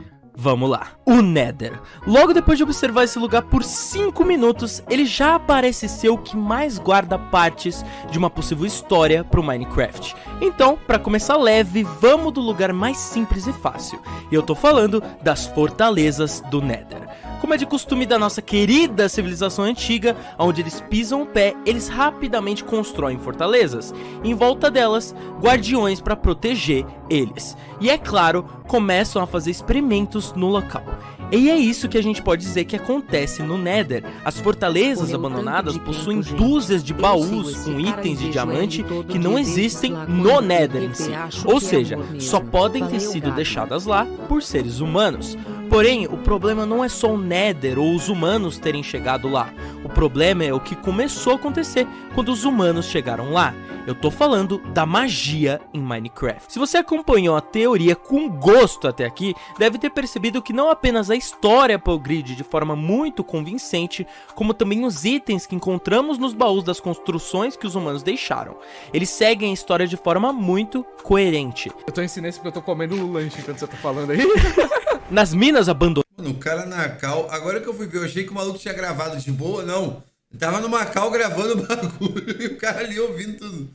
Vamos lá. O Nether. Logo depois de observar esse lugar por 5 minutos, ele já parece ser o que mais guarda partes de uma possível história pro Minecraft. Então, para começar leve, vamos do lugar mais simples e fácil. E eu tô falando das fortalezas do Nether. Como é de costume da nossa querida civilização antiga, onde eles pisam o pé, eles rapidamente constroem fortalezas. Em volta delas, guardiões para proteger eles. E é claro, começam a fazer experimentos no local. E é isso que a gente pode dizer que acontece no Nether. As fortalezas abandonadas possuem dúzias de baús com itens de diamante que não existem no Nether em si. Ou seja, só podem ter sido deixadas lá por seres humanos. Porém, o problema não é só o Nether ou os humanos terem chegado lá. O problema é o que começou a acontecer quando os humanos chegaram lá. Eu tô falando da magia em Minecraft. Se você acompanhou a teoria com gosto até aqui, deve ter percebido que não apenas a história progride de forma muito convincente, como também os itens que encontramos nos baús das construções que os humanos deixaram. Eles seguem a história de forma muito coerente. Eu tô ensinando isso porque eu tô comendo o lanche enquanto você tá falando aí. Nas minas abandonadas... Mano, o cara na cal... Agora que eu fui ver, eu achei que o maluco tinha gravado de boa, não. Tava no Macau gravando o bagulho e o cara ali ouvindo tudo.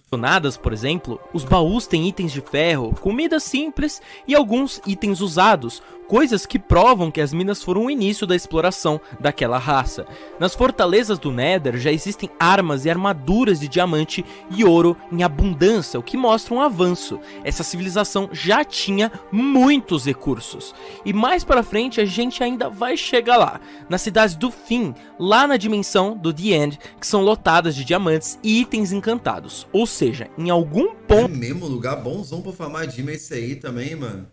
Por exemplo, os baús têm itens de ferro, comida simples e alguns itens usados, coisas que provam que as minas foram o início da exploração daquela raça. Nas fortalezas do Nether já existem armas e armaduras de diamante e ouro em abundância, o que mostra um avanço. Essa civilização já tinha muitos recursos. E mais pra frente a gente ainda vai chegar lá, nas cidades do fim, lá na dimensão do The End, que são lotadas de diamantes e itens encantados. Ou seja, em algum ponto... É mesmo, lugar bonzão pra farmar Dima esse aí também, mano.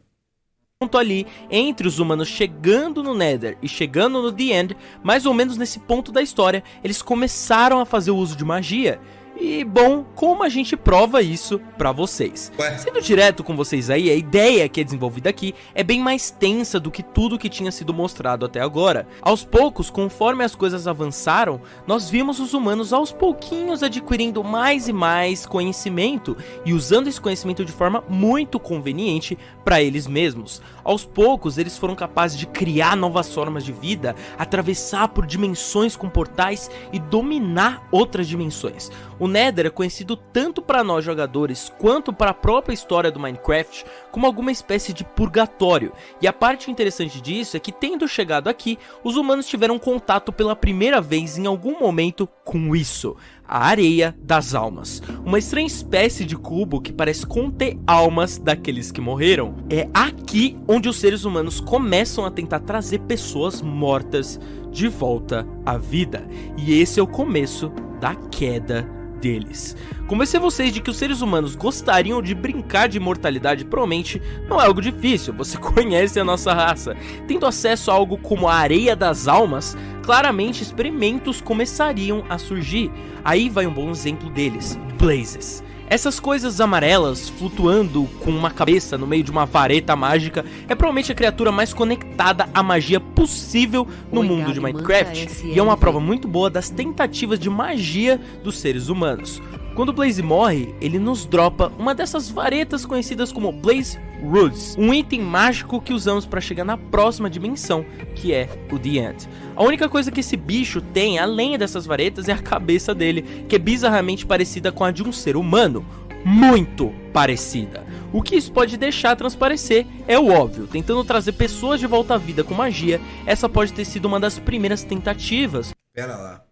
Ali, entre os humanos chegando no Nether e chegando no The End, mais ou menos nesse ponto da história, eles começaram a fazer o uso de magia. E, bom, como a gente prova isso pra vocês? Sendo direto com vocês aí, a ideia que é desenvolvida aqui é bem mais tensa do que tudo que tinha sido mostrado até agora. Aos poucos, conforme as coisas avançaram, nós vimos os humanos aos pouquinhos adquirindo mais e mais conhecimento e usando esse conhecimento de forma muito conveniente para eles mesmos. Aos poucos, eles foram capazes de criar novas formas de vida, atravessar por dimensões com portais e dominar outras dimensões. O Nether é conhecido tanto para nós jogadores quanto para a própria história do Minecraft como alguma espécie de purgatório. E a parte interessante disso é que, tendo chegado aqui, os humanos tiveram contato pela primeira vez em algum momento com isso: a Areia das Almas, uma estranha espécie de cubo que parece conter almas daqueles que morreram. É aqui onde os seres humanos começam a tentar trazer pessoas mortas de volta à vida. E esse é o começo da queda deles. Convencer vocês de que os seres humanos gostariam de brincar de imortalidade provavelmente não é algo difícil. Você conhece a nossa raça. Tendo acesso a algo como a Areia das Almas, claramente experimentos começariam a surgir. Aí vai um bom exemplo deles: Blazes. Essas coisas amarelas flutuando com uma cabeça no meio de uma vareta mágica é provavelmente a criatura mais conectada à magia possível no mundo de Minecraft, e é uma prova muito boa das tentativas de magia dos seres humanos. Quando o Blaze morre, ele nos dropa uma dessas varetas conhecidas como Blaze Roots, um item mágico que usamos para chegar na próxima dimensão, que é o The End. A única coisa que esse bicho tem, além dessas varetas, é a cabeça dele, que é bizarramente parecida com a de um ser humano. Muito parecida. O que isso pode deixar transparecer é o óbvio: tentando trazer pessoas de volta à vida com magia, essa pode ter sido uma das primeiras tentativas. Pera lá.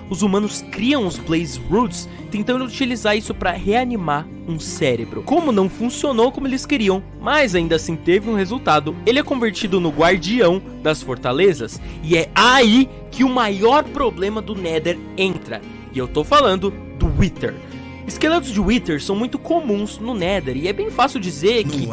os humanos criam os Blaze Roots, tentando utilizar isso para reanimar um cérebro. Como não funcionou como eles queriam, mas ainda assim teve um resultado, ele é convertido no guardião das fortalezas, e é aí que o maior problema do Nether entra, e eu tô falando do Wither. Esqueletos de Wither são muito comuns no Nether, e é bem fácil dizer que...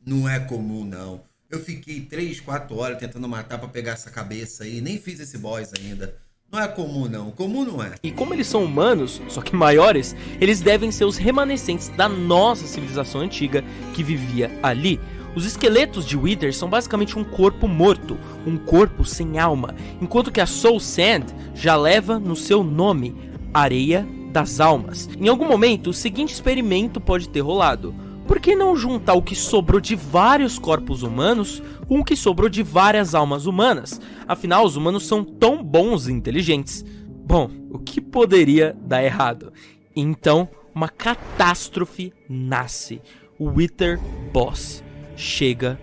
Não é comum, não. Eu fiquei 3, 4 horas tentando matar pra pegar essa cabeça aí, nem fiz esse boss ainda. Não é comum, não. Comum não é. E como eles são humanos, só que maiores, eles devem ser os remanescentes da nossa civilização antiga que vivia ali. Os esqueletos de Wither são basicamente um corpo morto, um corpo sem alma, enquanto que a Soul Sand já leva no seu nome, areia das almas. Em algum momento, o seguinte experimento pode ter rolado. Por que não juntar o que sobrou de vários corpos humanos com o que sobrou de várias almas humanas? Afinal, os humanos são tão bons e inteligentes. Bom, o que poderia dar errado? Então, uma catástrofe nasce. O Wither Boss chega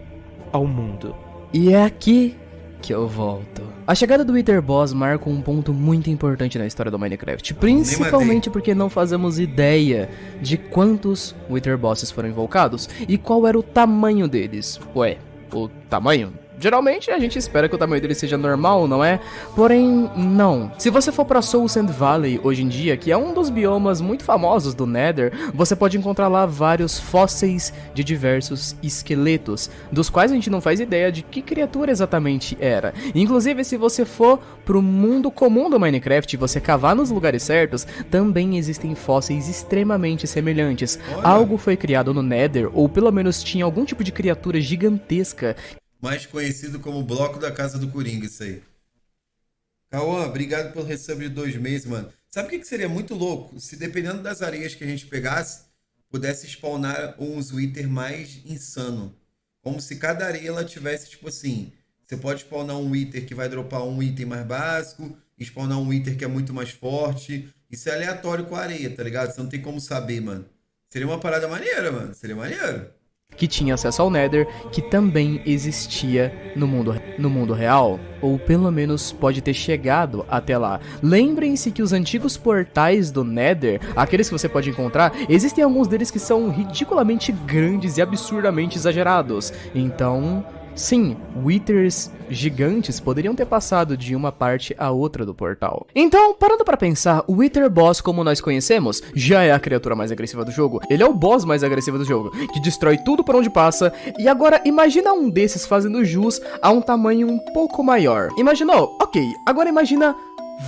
ao mundo. E é aqui que eu volto. A chegada do Wither Boss marca um ponto muito importante na história do Minecraft, principalmente porque não fazemos ideia de quantos Wither Bosses foram invocados e qual era o tamanho deles. Ué, o tamanho? Geralmente a gente espera que o tamanho dele seja normal, não é? Porém, não. Se você for pra Soul Sand Valley hoje em dia, que é um dos biomas muito famosos do Nether, você pode encontrar lá vários fósseis de diversos esqueletos, dos quais a gente não faz ideia de que criatura exatamente era. Inclusive, se você for pro mundo comum do Minecraft e você cavar nos lugares certos, também existem fósseis extremamente semelhantes. Olha. Algo foi criado no Nether, ou pelo menos tinha algum tipo de criatura gigantesca. Mais conhecido como Bloco da Casa do Coringa, isso aí. Cauã, obrigado pelo resub de 2 meses, mano. Sabe o que seria muito louco? Se dependendo das areias que a gente pegasse, pudesse spawnar uns Wither mais insano. Como se cada areia ela tivesse, tipo assim, você pode spawnar um Wither que vai dropar um item mais básico, spawnar um Wither que é muito mais forte. Isso é aleatório com a areia, tá ligado? Você não tem como saber, mano. Seria uma parada maneira, mano. Seria maneiro. Que tinha acesso ao Nether, que também existia no mundo real, ou pelo menos pode ter chegado até lá. Lembrem-se que os antigos portais do Nether, aqueles que você pode encontrar, existem alguns deles que são ridiculamente grandes e absurdamente exagerados. Então, sim, Withers gigantes poderiam ter passado de uma parte a outra do portal. Então, parando pra pensar, o Wither Boss, como nós conhecemos, já é a criatura mais agressiva do jogo. Ele é o boss mais agressivo do jogo, que destrói tudo por onde passa. E agora, imagina um desses fazendo jus a um tamanho um pouco maior. Imaginou? Ok, agora imagina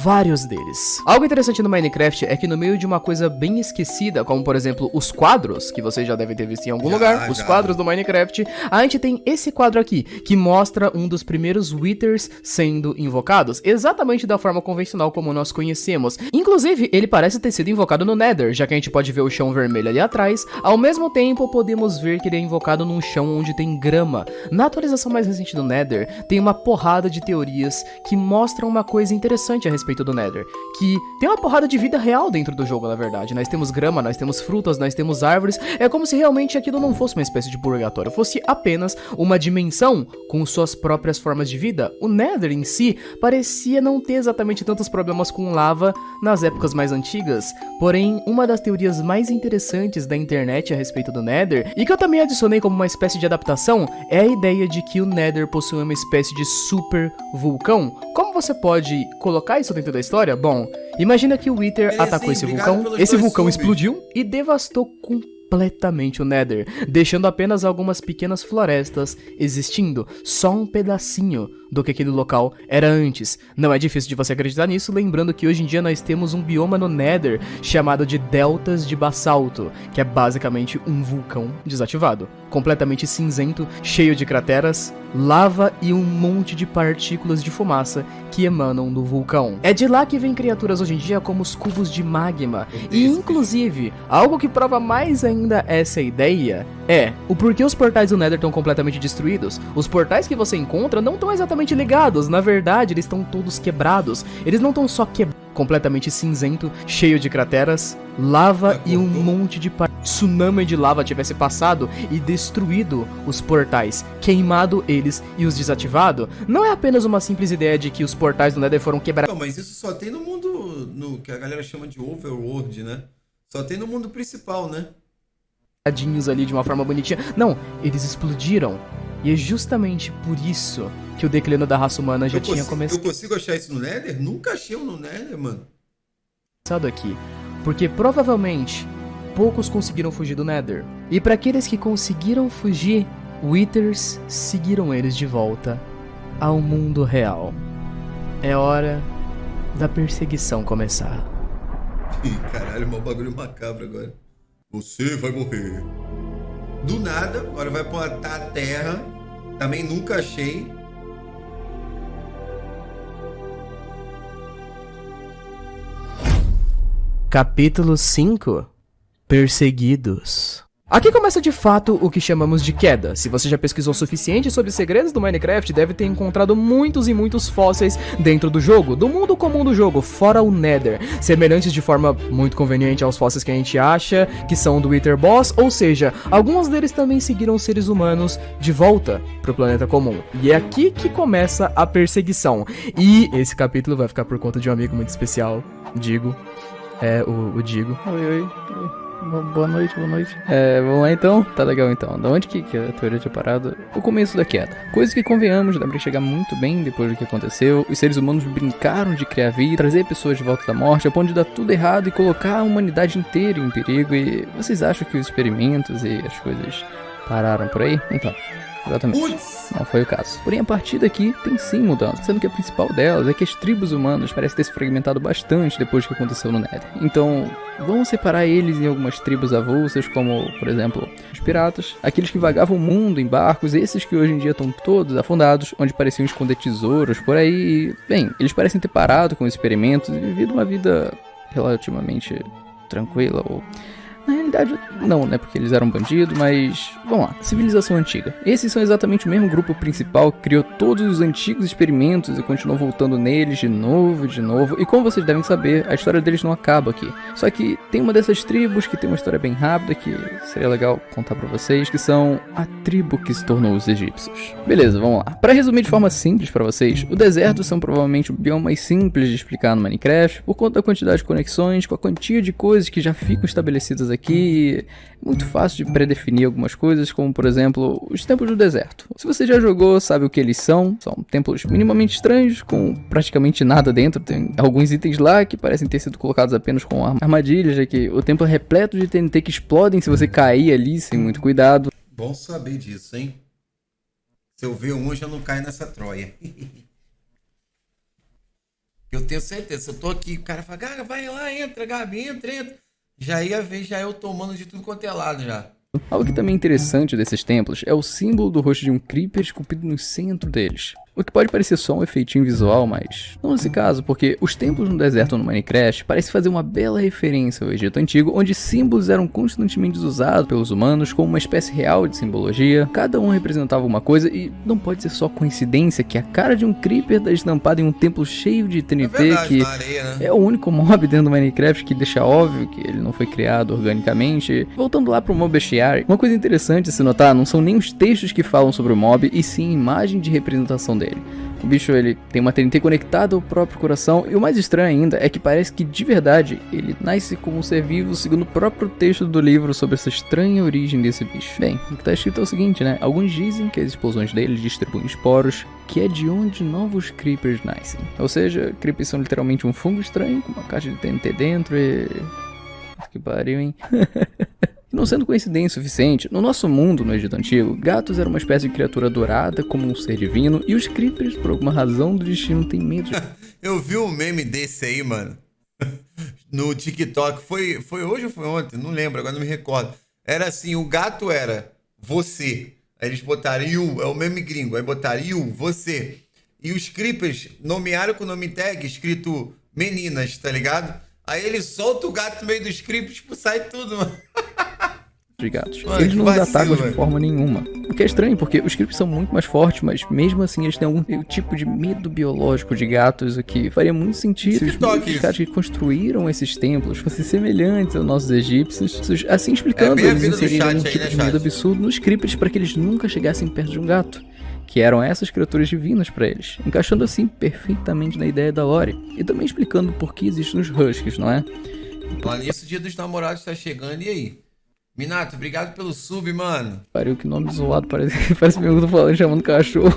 vários deles. Algo interessante no Minecraft é que no meio de uma coisa bem esquecida, como por exemplo os quadros, que vocês já devem ter visto em algum lugar, os quadros do Minecraft, a gente tem esse quadro aqui, que mostra um dos primeiros Withers sendo invocados, exatamente da forma convencional como nós conhecemos. Inclusive, ele parece ter sido invocado no Nether, já que a gente pode ver o chão vermelho ali atrás, ao mesmo tempo podemos ver que ele é invocado num chão onde tem grama. Na atualização mais recente do Nether, tem uma porrada de teorias que mostram uma coisa interessante a respeito do Nether, que tem uma porrada de vida real dentro do jogo, na verdade. Nós temos grama, nós temos frutas, nós temos árvores. É como se realmente aquilo não fosse uma espécie de purgatório, fosse apenas uma dimensão com suas próprias formas de vida. O Nether em si parecia não ter exatamente tantos problemas com lava nas épocas mais antigas, porém uma das teorias mais interessantes da internet a respeito do Nether, e que eu também adicionei como uma espécie de adaptação, é a ideia de que o Nether possui uma espécie de super vulcão. Como você pode colocar isso dentro da história? Bom, imagina que o Wither atacou esse vulcão explodiu e devastou completamente o Nether, deixando apenas algumas pequenas florestas existindo, só um pedacinho do que aquele local era antes. Não é difícil de você acreditar nisso, lembrando que hoje em dia nós temos um bioma no Nether chamado de Deltas de Basalto, que é basicamente um vulcão desativado, completamente cinzento, cheio de crateras, lava e um monte de partículas de fumaça que emanam do vulcão. É de lá que vem criaturas hoje em dia como os cubos de magma, e inclusive, algo que prova mais ainda essa ideia é o porquê os portais do Nether estão completamente destruídos. Os portais que você encontra não estão exatamente ligados, na verdade eles estão todos quebrados. Eles não estão só completamente cinzento, cheio de crateras, lava e um monte de tsunami de lava tivesse passado e destruído os portais, queimado eles e os desativado, não é apenas uma simples ideia de que os portais do Nether foram quebrados. Não, mas isso só tem no mundo, no que a galera chama de Overworld, né? Só tem no mundo principal, né? Ali de uma forma bonitinha. Não, eles explodiram. E é justamente por isso que o declínio da raça humana já tinha começado. Eu consigo achar isso no Nether? Nunca achei um no Nether, mano. Aqui, porque provavelmente poucos conseguiram fugir do Nether. E para aqueles que conseguiram fugir, Withers seguiram eles de volta ao mundo real. É hora da perseguição começar. Caralho, mó bagulho macabro agora. Você vai morrer. Do nada, agora vai plantar a terra. Também nunca achei. Capítulo 5 Perseguidos. Aqui começa de fato o que chamamos de queda. Se você já pesquisou o suficiente sobre segredos do Minecraft, deve ter encontrado muitos e muitos fósseis dentro do jogo, do mundo comum do jogo, fora o Nether, semelhantes de forma muito conveniente aos fósseis que a gente acha, que são do Wither Boss, ou seja, alguns deles também seguiram seres humanos de volta pro planeta comum. E é aqui que começa a perseguição. E esse capítulo vai ficar por conta de um amigo muito especial, Digo. O Digo. Oi. Boa noite. Vamos lá então? Tá legal então. Da onde que a teoria tinha parado? O começo da queda. Coisa que, convenhamos, dá pra chegar muito bem depois do que aconteceu. Os seres humanos brincaram de criar vida, trazer pessoas de volta da morte, a ponto de dar tudo errado e colocar a humanidade inteira em perigo. E vocês acham que os experimentos e as coisas pararam por aí? Então, exatamente. Não foi o caso. Porém, a partir daqui tem sim mudanças, sendo que a principal delas é que as tribos humanas parecem ter se fragmentado bastante depois do que aconteceu no Nether. Então, vamos separar eles em algumas tribos avulsas, como, por exemplo, os piratas, aqueles que vagavam o mundo em barcos, esses que hoje em dia estão todos afundados, onde pareciam esconder tesouros por aí. Bem, eles parecem ter parado com os experimentos e vivido uma vida relativamente tranquila, ou... Na realidade, não, né? Porque eles eram bandidos, mas... Vamos lá, civilização antiga. Esses são exatamente o mesmo grupo principal que criou todos os antigos experimentos e continuou voltando neles de novo. E como vocês devem saber, a história deles não acaba aqui. Só que tem uma dessas tribos que tem uma história bem rápida que seria legal contar pra vocês, que são a tribo que se tornou os egípcios. Beleza, vamos lá. Pra resumir de forma simples pra vocês, o deserto são provavelmente o bioma mais simples de explicar no Minecraft, por conta da quantidade de conexões, com a quantia de coisas que já ficam estabelecidas aqui. É muito fácil de predefinir algumas coisas, como por exemplo, os templos do deserto. Se você já jogou, sabe o que eles são. São templos minimamente estranhos, com praticamente nada dentro. Tem alguns itens lá que parecem ter sido colocados apenas com armadilhas, já que o templo é repleto de TNT que explodem se você cair ali sem muito cuidado. Bom saber disso, hein? Se eu ver um, eu já não caio nessa troia. Eu tenho certeza, se eu tô aqui, o cara fala, Gaga, vai lá, entra, Gabi, entra. Já ia ver, já eu tomando de tudo quanto é lado já. Algo que também é interessante desses templos é o símbolo do rosto de um creeper esculpido no centro deles. O que pode parecer só um efeitinho visual, mas não nesse caso, porque os templos no deserto no Minecraft parecem fazer uma bela referência ao Egito Antigo, onde símbolos eram constantemente usados pelos humanos como uma espécie real de simbologia. Cada um representava uma coisa e não pode ser só coincidência que a cara de um creeper está estampada em um templo cheio de TNT, que areia, né? É o único mob dentro do Minecraft que deixa óbvio que ele não foi criado organicamente. Voltando lá pro Mob Bestiary, uma coisa interessante a se notar não são nem os textos que falam sobre o mob, e sim a imagem de representação dele. O bicho, ele tem uma TNT conectada ao próprio coração, e o mais estranho ainda é que parece que de verdade ele nasce como um ser vivo segundo o próprio texto do livro sobre essa estranha origem desse bicho. Bem, o que tá escrito é o seguinte, né? Alguns dizem que as explosões dele distribuem esporos, que é de onde novos creepers nascem. Ou seja, creepers são literalmente um fungo estranho com uma caixa de TNT dentro e... Que pariu, hein? Não sendo coincidência suficiente, no nosso mundo, no Egito Antigo, gatos eram uma espécie de criatura dourada como um ser divino, e os creepers, por alguma razão do destino, têm medo de... Eu vi um meme desse aí, mano, no TikTok. Foi hoje ou foi ontem? Não lembro, agora não me recordo. Era assim, o gato era você. Aí eles botaram you, é o meme gringo. Aí botaram you, você. E os creepers nomearam com o nome tag escrito meninas, tá ligado? Aí ele solta o gato no meio dos creepers, tipo, sai tudo, mano. de gatos. Mano, Eles não que os atacam vacilo, de velho. forma nenhuma. O que é estranho, porque os creeps são muito mais fortes, mas mesmo assim eles têm algum tipo de medo biológico de gatos, o que faria muito sentido se TikTok, os isso. caras que construíram esses templos fossem semelhantes aos nossos egípcios, assim explicando bem a eles vida do inseriram chat um aí, tipo né, de medo chat? absurdo nos creepers para que eles nunca chegassem perto de um gato, que eram essas criaturas divinas para eles, encaixando assim perfeitamente na ideia da lore, e também explicando por que existem os Huskies, não é? Lá nisso, o dia dos namorados tá chegando, e aí? Minato, obrigado pelo sub, mano. Pariu, que nome zoado, parece mesmo que eu tô falando, chamando cachorro.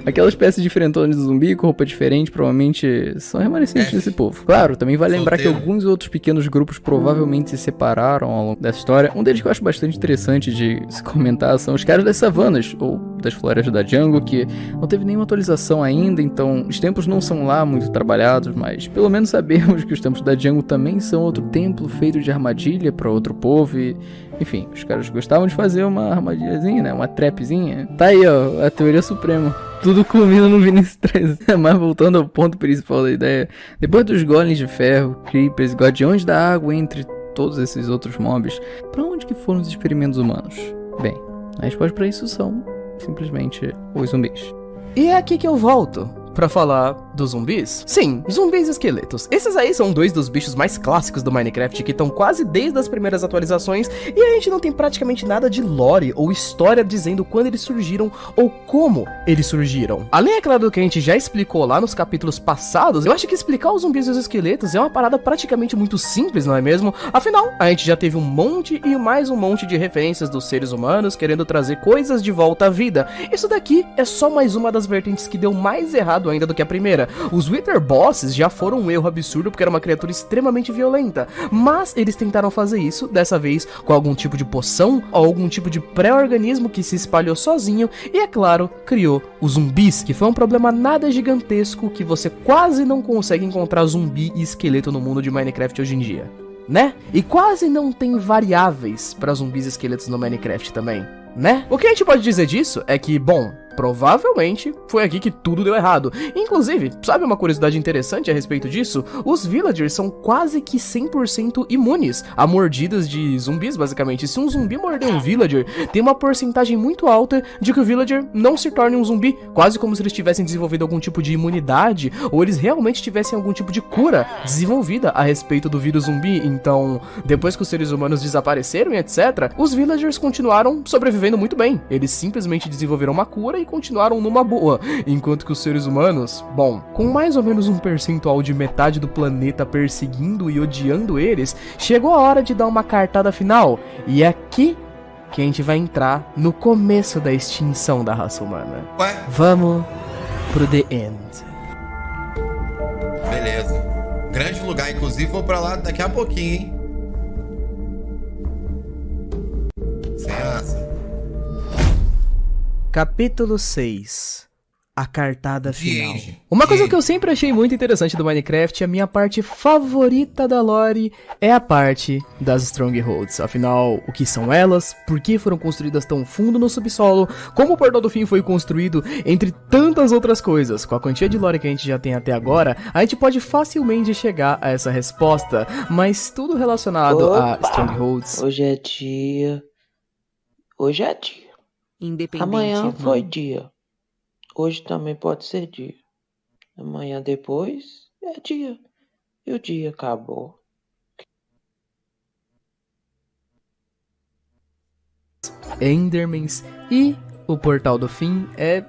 Aquela espécie de diferentona de zumbi com roupa diferente, provavelmente são remanescentes desse povo. Claro, também vale lembrar que Solteiro. alguns outros pequenos grupos provavelmente se separaram ao longo dessa história. Um deles que eu acho bastante interessante de se comentar são os caras das savanas, ou das florestas da jungle, que não teve nenhuma atualização ainda, então os templos não são lá muito trabalhados, mas pelo menos sabemos que os templos da jungle também são outro templo feito de armadilha para outro povo e... Enfim, os caras gostavam de fazer uma armadilhazinha, né? Uma trapzinha. Tá aí, ó, a teoria suprema. Tudo culmina no Vinicius 13. Mas voltando ao ponto principal da ideia. Depois dos golems de ferro, creepers, guardiões da água, entre todos esses outros mobs, pra onde que foram os experimentos humanos? Bem, a resposta pra isso são simplesmente os zumbis. E é aqui que eu volto pra falar dos zumbis. Sim, zumbis esqueletos. Esses aí são dois dos bichos mais clássicos do Minecraft que estão quase desde as primeiras atualizações e a gente não tem praticamente nada de lore ou história dizendo quando eles surgiram ou como eles surgiram. Além, é claro, do que a gente já explicou lá nos capítulos passados, eu acho que explicar os zumbis e os esqueletos é uma parada praticamente muito simples, não é mesmo? Afinal, a gente já teve um monte e mais um monte de referências dos seres humanos querendo trazer coisas de volta à vida. Isso daqui é só mais uma das vertentes que deu mais errado ainda do que a primeira. Os Wither Bosses já foram um erro absurdo porque era uma criatura extremamente violenta, mas eles tentaram fazer isso, dessa vez com algum tipo de poção ou algum tipo de pré-organismo que se espalhou sozinho e, é claro, criou os zumbis, que foi um problema nada gigantesco que você quase não consegue encontrar zumbi e esqueleto no mundo de Minecraft hoje em dia, né? E quase não tem variáveis para zumbis e esqueletos no Minecraft também, né? O que a gente pode dizer disso é que, bom, provavelmente foi aqui que tudo deu errado. Inclusive, sabe uma curiosidade interessante a respeito disso? Os villagers são quase que 100% imunes a mordidas de zumbis, basicamente. Se um zumbi morder um villager, tem uma porcentagem muito alta de que o villager não se torne um zumbi, quase como se eles tivessem desenvolvido algum tipo de imunidade, ou eles realmente tivessem algum tipo de cura desenvolvida a respeito do vírus zumbi. Então, depois que os seres humanos desapareceram e etc., os villagers continuaram sobrevivendo muito bem. Eles simplesmente desenvolveram uma cura e continuaram numa boa, enquanto que os seres humanos, bom, com mais ou menos um percentual de metade do planeta perseguindo e odiando eles, chegou a hora de dar uma cartada final, e é aqui que a gente vai entrar no começo da extinção da raça humana. Ué? Vamos pro The End. Beleza. Grande lugar, inclusive vou pra lá daqui a pouquinho, hein? Sem asa. Capítulo 6. A cartada final. Age. Uma coisa que eu sempre achei muito interessante do Minecraft, a minha parte favorita da lore, é a parte das Strongholds. Afinal, o que são elas? Por que foram construídas tão fundo no subsolo? Como o Portal do Fim foi construído? Entre tantas outras coisas. Com a quantia de lore que a gente já tem até agora, a gente pode facilmente chegar a essa resposta. Mas tudo relacionado a Strongholds... Hoje é dia. Hoje é dia. Independente. Amanhã foi dia. Hoje também pode ser dia. Amanhã depois é dia. E o dia acabou. Endermans e o Portal do Fim é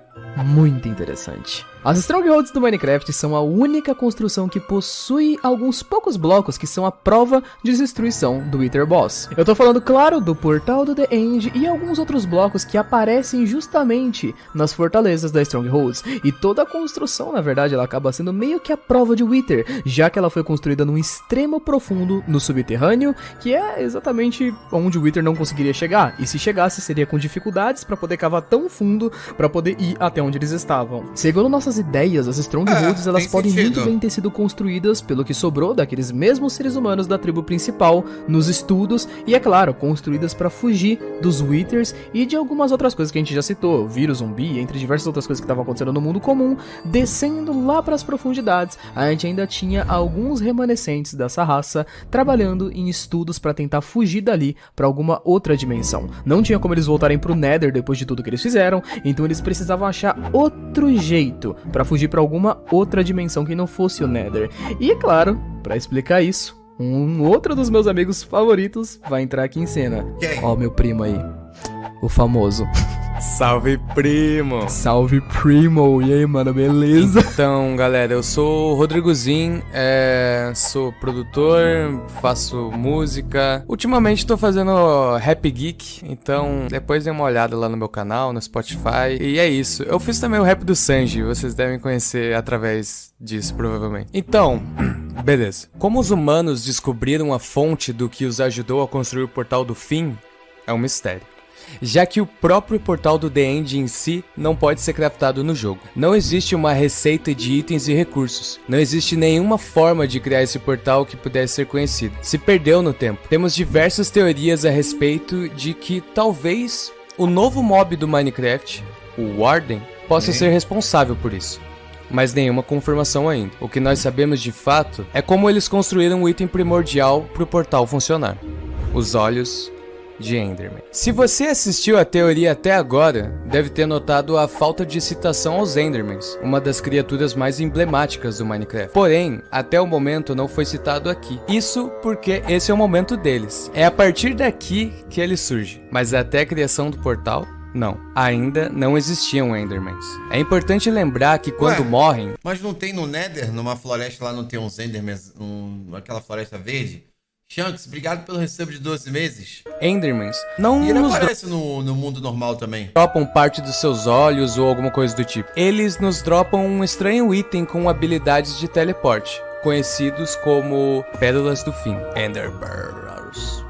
muito interessante. As Strongholds do Minecraft são a única construção que possui alguns poucos blocos que são a prova de destruição do Wither Boss. Eu tô falando, claro, do Portal do The End e alguns outros blocos que aparecem justamente nas fortalezas da Strongholds. E toda a construção, na verdade, ela acaba sendo meio que a prova de Wither, já que ela foi construída num extremo profundo no subterrâneo, que é exatamente onde o Wither não conseguiria chegar. E se chegasse, seria com dificuldades para poder cavar tão fundo para poder ir até onde eles estavam. Segundo nossas nossas ideias, as Strongholds, elas tem podem sentido. muito bem ter sido construídas pelo que sobrou daqueles mesmos seres humanos da tribo principal, nos estudos, e é claro, construídas para fugir dos Withers e de algumas outras coisas que a gente já citou, vírus zumbi, entre diversas outras coisas que estavam acontecendo no mundo comum. Descendo lá para as profundidades, a gente ainda tinha alguns remanescentes dessa raça trabalhando em estudos para tentar fugir dali para alguma outra dimensão. Não tinha como eles voltarem pro Nether depois de tudo que eles fizeram, então eles precisavam achar outro jeito para fugir para alguma outra dimensão que não fosse o Nether. E é claro, para explicar isso, um outro dos meus amigos favoritos vai entrar aqui em cena. Quem? Ó, meu primo aí, o famoso. Salve, primo! Salve, primo! E aí, mano, beleza? Então, galera, eu sou o Rodrigo Zin, sou produtor, faço música. Ultimamente tô fazendo Rap Geek, então depois dê uma olhada lá no meu canal, no Spotify. E é isso. Eu fiz também o rap do Sanji, vocês devem conhecer através disso, provavelmente. Então, beleza. Como os humanos descobriram a fonte do que os ajudou a construir o Portal do Fim, é um mistério. Já que o próprio portal do The End em si não pode ser craftado no jogo. Não existe uma receita de itens e recursos. Não existe nenhuma forma de criar esse portal que pudesse ser conhecido. Se perdeu no tempo. Temos diversas teorias a respeito de que talvez o novo mob do Minecraft, o Warden, possa ser responsável por isso. Mas nenhuma confirmação ainda. O que nós sabemos de fato é como eles construíram o item primordial para o portal funcionar. Os olhos de Enderman. Se você assistiu a teoria até agora, deve ter notado a falta de citação aos Endermans, uma das criaturas mais emblemáticas do Minecraft. Porém, até o momento não foi citado aqui. Isso porque esse é o momento deles. É a partir daqui que ele surge. Mas até a criação do portal, não. Ainda não existiam Endermans. É importante lembrar que quando morrem... Mas não tem no Nether, numa floresta lá, não tem uns Endermans, aquela floresta verde? Shanks, obrigado pelo recebo de 12 meses. Endermans não E ele nos aparece no mundo normal também. dropam parte dos seus olhos ou alguma coisa do tipo. Eles nos dropam um estranho item com habilidades de teleporte, conhecidos como Pérolas do Fim. Ender Pearls.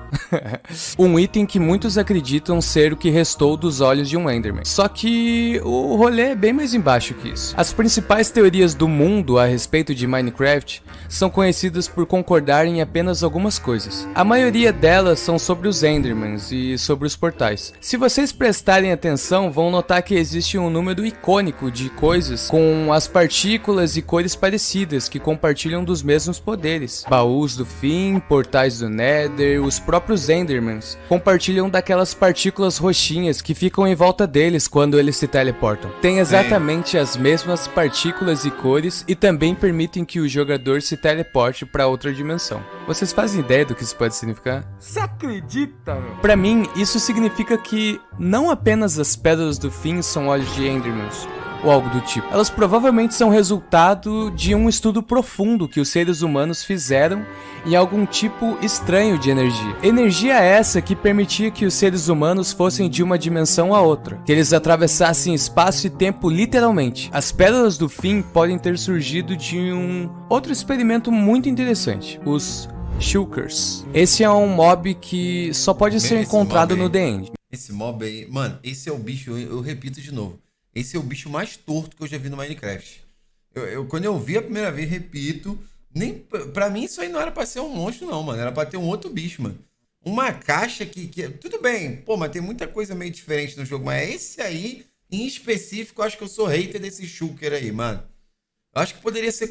Um item que muitos acreditam ser o que restou dos olhos de um Enderman. Só que o rolê é bem mais embaixo que isso. As principais teorias do mundo a respeito de Minecraft são conhecidas por concordar em apenas algumas coisas. A maioria delas são sobre os Endermans e sobre os portais. Se vocês prestarem atenção, vão notar que existe um número icônico de coisas com as partículas e cores parecidas que compartilham dos mesmos poderes. Baús do Fim, portais do Nether, os próprios Endermans compartilham daquelas partículas roxinhas que ficam em volta deles quando eles se teleportam. Tem exatamente as mesmas partículas e cores e também permitem que o jogador se teleporte para outra dimensão. Vocês fazem ideia do que isso pode significar? Você acredita, meu? Pra mim, isso significa que não apenas as Pérolas do Fim são olhos de Endermans, ou algo do tipo. Elas provavelmente são resultado de um estudo profundo que os seres humanos fizeram em algum tipo estranho de energia. Energia essa que permitia que os seres humanos fossem de uma dimensão a outra, que eles atravessassem espaço e tempo literalmente. As Pérolas do Fim podem ter surgido de um outro experimento muito interessante, os Shulkers. Esse é um mob que só pode ser encontrado no The End. Esse mob aí, mano, esse é o bicho, eu repito de novo. Esse é o bicho mais torto que eu já vi no Minecraft. Quando eu vi a primeira vez, repito, pra mim isso aí não era pra ser um monstro não, mano. Era pra ter um outro bicho, mano. Uma caixa que... Tudo bem, pô, mas tem muita coisa meio diferente no jogo. Mas esse aí, em específico, eu acho que eu sou hater desse Shulker aí, mano. Eu acho que poderia ser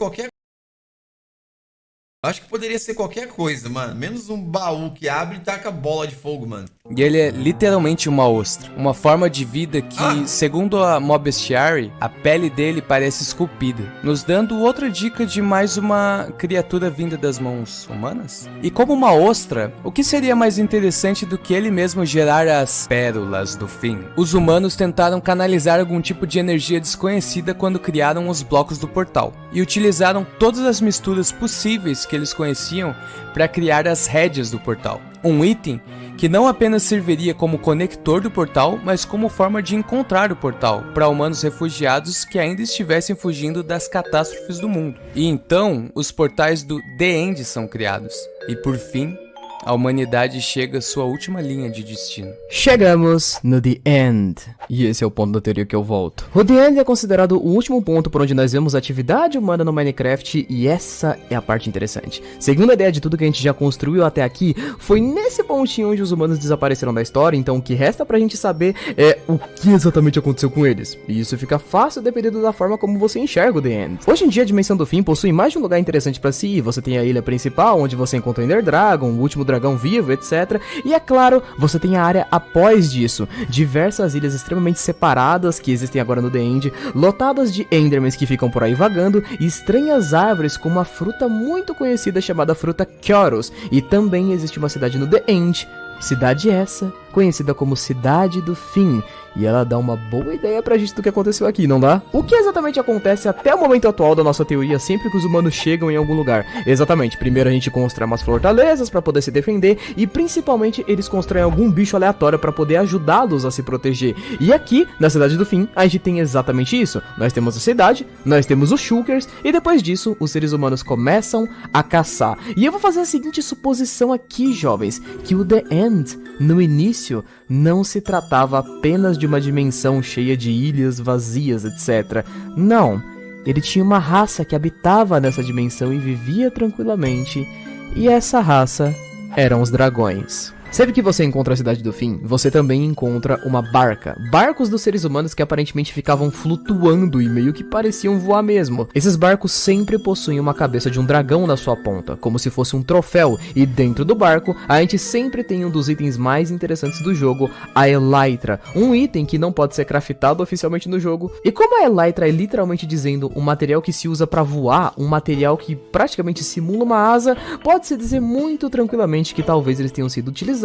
qualquer coisa, mano. Menos um baú que abre e taca bola de fogo, mano. E ele é literalmente uma ostra. Uma forma de vida que, segundo a Mob Bestiary, a pele dele parece esculpida. Nos dando outra dica de mais uma criatura vinda das mãos humanas. E como uma ostra, o que seria mais interessante do que ele mesmo gerar as Pérolas do Fim? Os humanos tentaram canalizar algum tipo de energia desconhecida quando criaram os blocos do portal. E utilizaram todas as misturas possíveis que eles conheciam para criar as rédeas do portal. Um item que não apenas serviria como conector do portal, mas como forma de encontrar o portal para humanos refugiados que ainda estivessem fugindo das catástrofes do mundo. E então, os portais do The End são criados. E por fim, a humanidade chega à sua última linha de destino. Chegamos no The End. E esse é o ponto da teoria que eu volto. O The End é considerado o último ponto por onde nós vemos a atividade humana no Minecraft, e essa é a parte interessante. Segundo a ideia de tudo que a gente já construiu até aqui, foi nesse pontinho onde os humanos desapareceram da história, então o que resta pra gente saber é o que exatamente aconteceu com eles. E isso fica fácil dependendo da forma como você enxerga o The End. Hoje em dia a Dimensão do Fim possui mais de um lugar interessante pra se ir. Você tem a ilha principal, onde você encontra o Ender Dragon, o último dragão vivo, etc. E é claro, você tem a área após disso, diversas ilhas extremamente separadas que existem agora no The End, lotadas de Endermans que ficam por aí vagando, e estranhas árvores com uma fruta muito conhecida chamada fruta Kyoros. E também existe uma cidade no The End, cidade essa conhecida como Cidade do Fim. E ela dá uma boa ideia pra gente do que aconteceu aqui, não dá? O que exatamente acontece até o momento atual da nossa teoria sempre que os humanos chegam em algum lugar? Exatamente, primeiro a gente constrói umas fortalezas pra poder se defender, e principalmente eles constroem algum bicho aleatório pra poder ajudá-los a se proteger. E aqui, na Cidade do Fim, a gente tem exatamente isso. Nós temos a cidade, nós temos os Shulkers, e depois disso, os seres humanos começam a caçar. E eu vou fazer a seguinte suposição aqui, jovens, que o The End, no início, não se tratava apenas de uma dimensão cheia de ilhas vazias, etc. Não, ele tinha uma raça que habitava nessa dimensão e vivia tranquilamente, e essa raça eram os dragões. Sempre que você encontra a Cidade do Fim, você também encontra uma barca. Barcos dos seres humanos que aparentemente ficavam flutuando e meio que pareciam voar mesmo. Esses barcos sempre possuem uma cabeça de um dragão na sua ponta, como se fosse um troféu. E dentro do barco, a gente sempre tem um dos itens mais interessantes do jogo, a Elytra. Um item que não pode ser craftado oficialmente no jogo. E como a Elytra é literalmente dizendo um material que se usa para voar, um material que praticamente simula uma asa, pode-se dizer muito tranquilamente que talvez eles tenham sido utilizados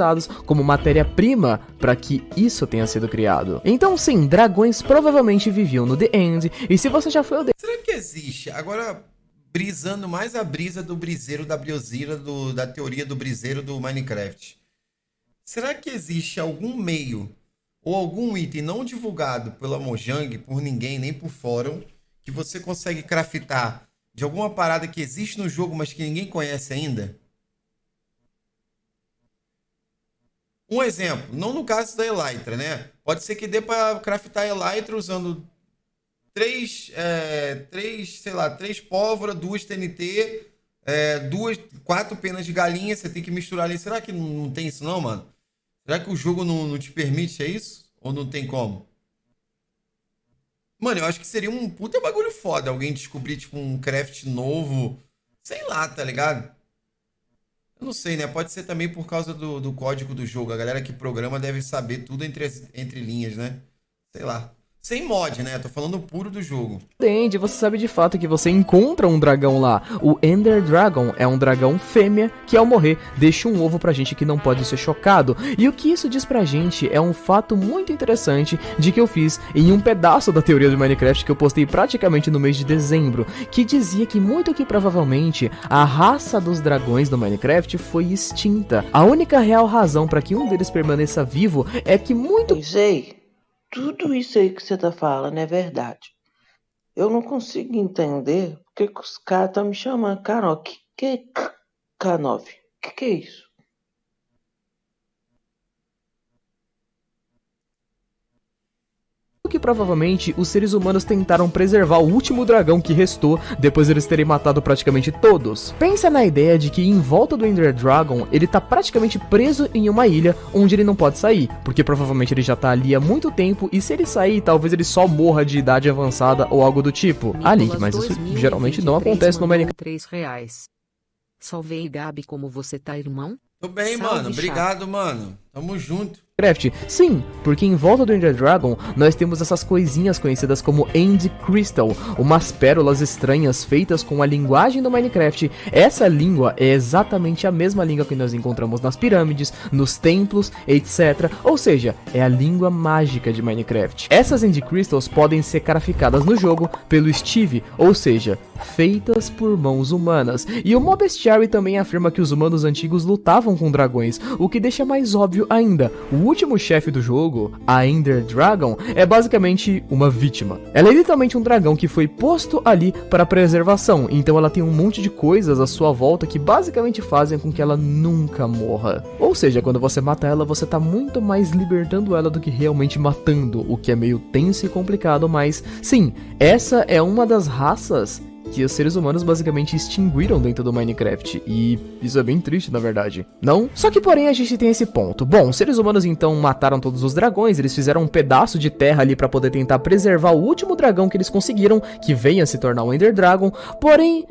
como matéria-prima para que isso tenha sido criado. Então sim, dragões provavelmente viviam no The End, e se você já foi ao The... Será que existe? Agora, brisando mais a brisa do briseiro da Briozira, da teoria do briseiro do Minecraft. Será que existe algum meio ou algum item não divulgado pela Mojang, por ninguém, nem por fórum, que você consegue craftar de alguma parada que existe no jogo, mas que ninguém conhece ainda? Um exemplo, não no caso da Elytra, né? Pode ser que dê para craftar Elytra usando 3 pólvora, 2 TNT, 4 penas de galinha, você tem que misturar ali. Será que não tem isso não, mano? Será que o jogo não te permite isso? Ou não tem como? Mano, eu acho que seria um puta bagulho foda alguém descobrir, tipo, um craft novo. Sei lá, tá ligado? Eu não sei, né? Pode ser também por causa do código do jogo. A galera que programa deve saber tudo entre linhas, né? Sei lá. Sem mod, né? Tô falando puro do jogo. Entende, você sabe de fato que você encontra um dragão lá. O Ender Dragon é um dragão fêmea que ao morrer deixa um ovo pra gente que não pode ser chocado. E o que isso diz pra gente é um fato muito interessante de que eu fiz em um pedaço da teoria do Minecraft que eu postei praticamente no mês de dezembro, que dizia que muito que provavelmente a raça dos dragões do Minecraft foi extinta. A única real razão pra que um deles permaneça vivo é que muito... Sei. Tudo isso aí que você tá falando é verdade. Eu não consigo entender porque que os caras estão me chamando K9. Que é K9? Que é isso? Que provavelmente os seres humanos tentaram preservar o último dragão que restou depois de eles terem matado praticamente todos. Pensa na ideia de que em volta do Ender Dragon ele tá praticamente preso em uma ilha onde ele não pode sair, porque provavelmente ele já tá ali há muito tempo e se ele sair talvez ele só morra de idade avançada ou algo do tipo. Link, mas isso geralmente não acontece no Minecraft. R$3. Salvei Gabi, como você tá, irmão? Tô bem, Salve, mano. Obrigado, mano. Tamo junto. Sim, porque em volta do Ender Dragon nós temos essas coisinhas conhecidas como End Crystal, umas pérolas estranhas feitas com a linguagem do Minecraft. Essa língua é exatamente a mesma língua que nós encontramos nas pirâmides, nos templos, etc. Ou seja, é a língua mágica de Minecraft. Essas End Crystals podem ser craficadas no jogo pelo Steve, ou seja, feitas por mãos humanas. E o Mobestiary também afirma que os humanos antigos lutavam com dragões, o que deixa mais óbvio ainda. O último chefe do jogo, a Ender Dragon, é basicamente uma vítima. Ela é literalmente um dragão que foi posto ali para preservação, então ela tem um monte de coisas à sua volta que basicamente fazem com que ela nunca morra. Ou seja, quando você mata ela, você tá muito mais libertando ela do que realmente matando, o que é meio tenso e complicado, mas sim, essa é uma das raças que os seres humanos basicamente extinguiram dentro do Minecraft, e isso é bem triste na verdade, não? Só que porém a gente tem esse ponto. Bom, os seres humanos então mataram todos os dragões, eles fizeram um pedaço de terra ali pra poder tentar preservar o último dragão que eles conseguiram, que venha se tornar o Ender Dragon, porém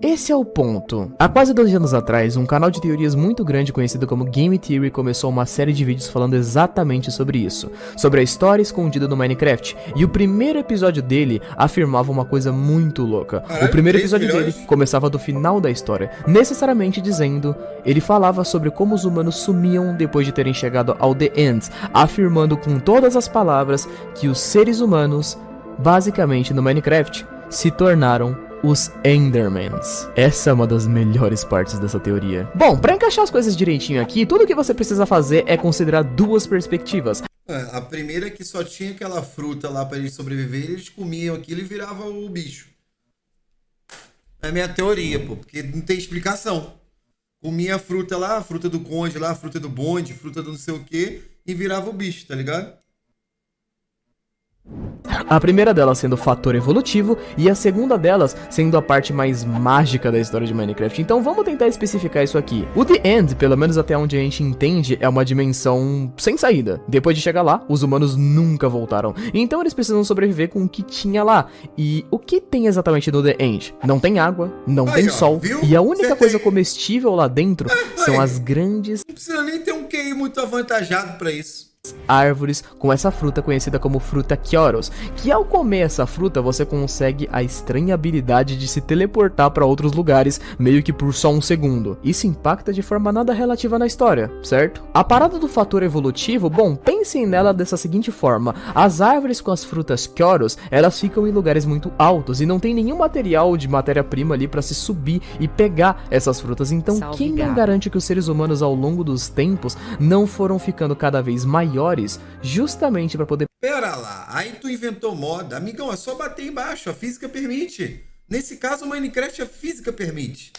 esse é o ponto. Há quase 2 anos atrás, um canal de teorias muito grande conhecido como Game Theory começou uma série de vídeos falando exatamente sobre isso, sobre a história escondida no Minecraft, e o primeiro episódio dele afirmava uma coisa muito louca. O primeiro episódio dele começava do final da história, necessariamente dizendo, ele falava sobre como os humanos sumiam depois de terem chegado ao The End, afirmando com todas as palavras que os seres humanos, basicamente no Minecraft, se tornaram os Endermans. Essa é uma das melhores partes dessa teoria. Bom, pra encaixar as coisas direitinho aqui, tudo que você precisa fazer é considerar 2 perspectivas. A primeira é que só tinha aquela fruta lá pra eles sobreviverem, eles comiam aquilo e virava o bicho. É a minha teoria, pô, porque não tem explicação. Comia a fruta lá, a fruta do conde lá, a fruta do bonde, a fruta do não sei o que, e virava o bicho, tá ligado? A primeira delas sendo o fator evolutivo e a segunda delas sendo a parte mais mágica da história de Minecraft. Então vamos tentar especificar isso aqui. O The End, pelo menos até onde a gente entende, é uma dimensão sem saída. Depois de chegar lá, os humanos nunca voltaram. Então eles precisam sobreviver com o que tinha lá. E o que tem exatamente no The End? Não tem água, não tem sol, viu? E a única coisa comestível lá dentro são as grandes... Não precisa nem ter um QI muito avantajado pra isso. Árvores com essa fruta conhecida como fruta Kyoros, que ao comer essa fruta você consegue a estranha habilidade de se teleportar para outros lugares meio que por só um segundo. Isso impacta de forma nada relativa na história, certo? A parada do fator evolutivo, bom, pensem nela dessa seguinte forma: as árvores com as frutas Kyoros, elas ficam em lugares muito altos e não tem nenhum material de matéria-prima ali para se subir e pegar essas frutas, então quem não garante que os seres humanos ao longo dos tempos não foram ficando cada vez maiores justamente para poder... Pera lá, aí tu inventou moda. Amigão, é só bater embaixo, a física permite. Nesse caso, o Minecraft, a física permite.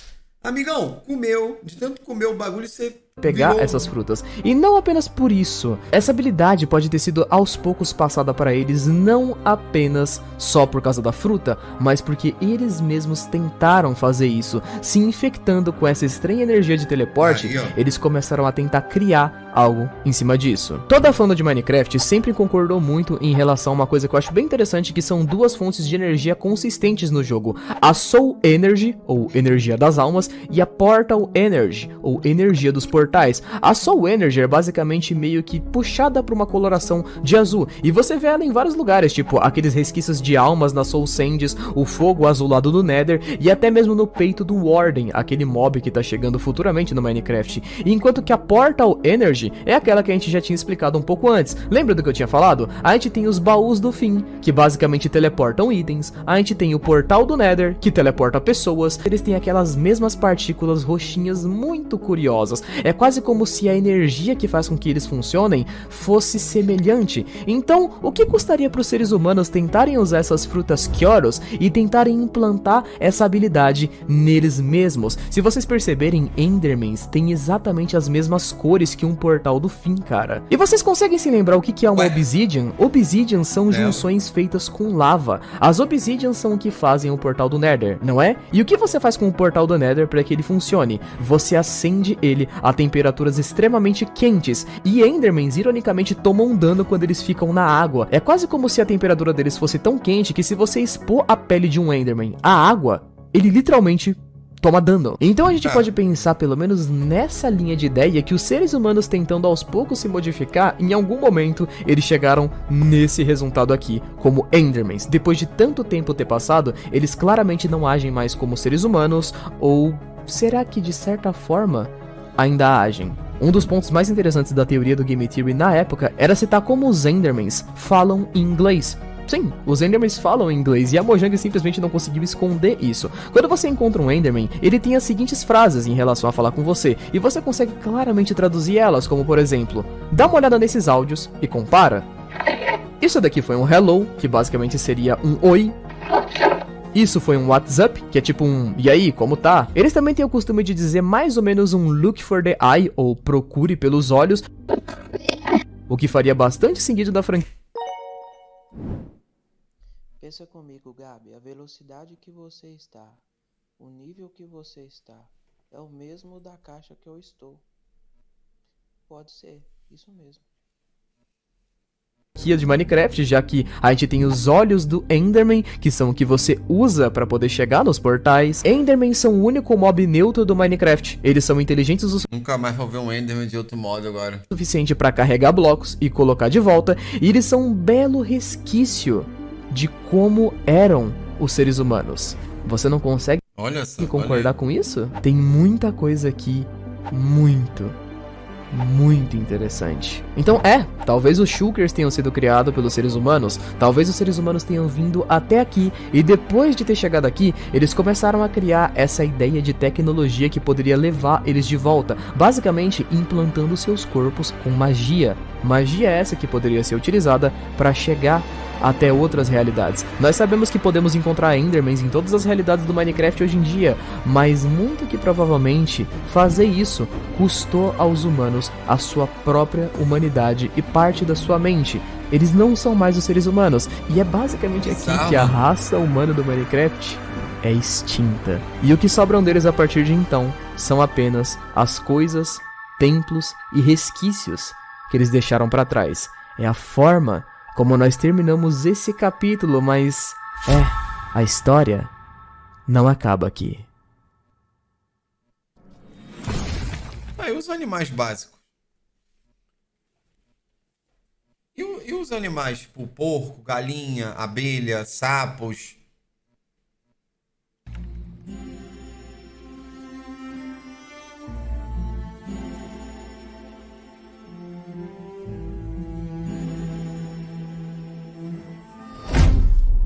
Amigão, comeu, de tanto comer o bagulho, você... pegar essas frutas. E não apenas por isso, essa habilidade pode ter sido aos poucos passada para eles, não apenas só por causa da fruta, mas porque eles mesmos tentaram fazer isso, se infectando com essa estranha energia de teleporte. Eles começaram a tentar criar algo em cima disso. Toda a fã de Minecraft sempre concordou muito em relação a uma coisa que eu acho bem interessante, que são 2 fontes de energia consistentes no jogo: a Soul Energy, ou energia das almas, e a Portal Energy, ou energia dos portais. A Soul Energy é basicamente meio que puxada para uma coloração de azul, e você vê ela em vários lugares, tipo aqueles resquícios de almas na Soul Sands, o fogo azulado do Nether, e até mesmo no peito do Warden, aquele mob que tá chegando futuramente no Minecraft. Enquanto que a Portal Energy é aquela que a gente já tinha explicado um pouco antes. Lembra do que eu tinha falado? A gente tem os baús do fim, que basicamente teleportam itens. A gente tem o portal do Nether, que teleporta pessoas. Eles têm aquelas mesmas partículas roxinhas muito curiosas. É quase como se a energia que faz com que eles funcionem fosse semelhante. Então, o que custaria para os seres humanos tentarem usar essas frutas Kyoros e tentarem implantar essa habilidade neles mesmos? Se vocês perceberem, Endermans tem exatamente as mesmas cores que um portal do fim, cara. E vocês conseguem se lembrar o que é uma Obsidian? Obsidian são junções feitas com lava. As Obsidians são o que fazem o portal do Nether, não é? E o que você faz com o portal do Nether para que ele funcione? Você acende ele a temperaturas extremamente quentes, e Endermans ironicamente tomam dano quando eles ficam na água. É quase como se a temperatura deles fosse tão quente que se você expor a pele de um Enderman à água, ele literalmente toma dano. Então a gente pode pensar pelo menos nessa linha de ideia que os seres humanos tentando aos poucos se modificar, em algum momento eles chegaram nesse resultado aqui, como Endermans. Depois de tanto tempo ter passado, eles claramente não agem mais como seres humanos, ou será que de certa forma ainda agem? Um dos pontos mais interessantes da teoria do Game Theory na época era citar como os Endermans falam em inglês. Sim, os Endermans falam inglês e a Mojang simplesmente não conseguiu esconder isso. Quando você encontra um Enderman, ele tem as seguintes frases em relação a falar com você, e você consegue claramente traduzir elas, como por exemplo, dá uma olhada nesses áudios e compara. Isso daqui foi um hello, que basicamente seria um oi. Isso foi um WhatsApp, que é tipo um e aí, como tá? Eles também têm o costume de dizer mais ou menos um look for the eye, ou procure pelos olhos, o que faria bastante sentido da franquia. Pensa comigo, Gabi, a velocidade que você está, o nível que você está, é o mesmo da caixa que eu estou. Pode ser, isso mesmo. De Minecraft, já que a gente tem os olhos do Enderman, que são o que você usa para poder chegar nos portais. Enderman são o único mob neutro do Minecraft. Eles são inteligentes o Nunca mais vou ver um Enderman de outro modo agora. suficiente para carregar blocos e colocar de volta, e eles são um belo resquício de como eram os seres humanos. Você não consegue Olha só, concordar com isso? Tem muita coisa aqui, muito interessante. Então talvez os Shulkers tenham sido criados pelos seres humanos, talvez os seres humanos tenham vindo até aqui, e depois de ter chegado aqui, eles começaram a criar essa ideia de tecnologia que poderia levar eles de volta, basicamente implantando seus corpos com magia. Magia essa que poderia ser utilizada para chegar até outras realidades. Nós sabemos que podemos encontrar Endermans em todas as realidades do Minecraft hoje em dia, mas muito que provavelmente fazer isso custou aos humanos a sua própria humanidade e parte da sua mente. Eles não são mais os seres humanos, e é basicamente aqui que a raça humana do Minecraft é extinta. E o que sobram deles a partir de então são apenas as coisas, templos e resquícios que eles deixaram para trás. É a forma como nós terminamos esse capítulo, mas a história não acaba aqui. E os animais básicos? E os animais, tipo porco, galinha, abelha, sapos?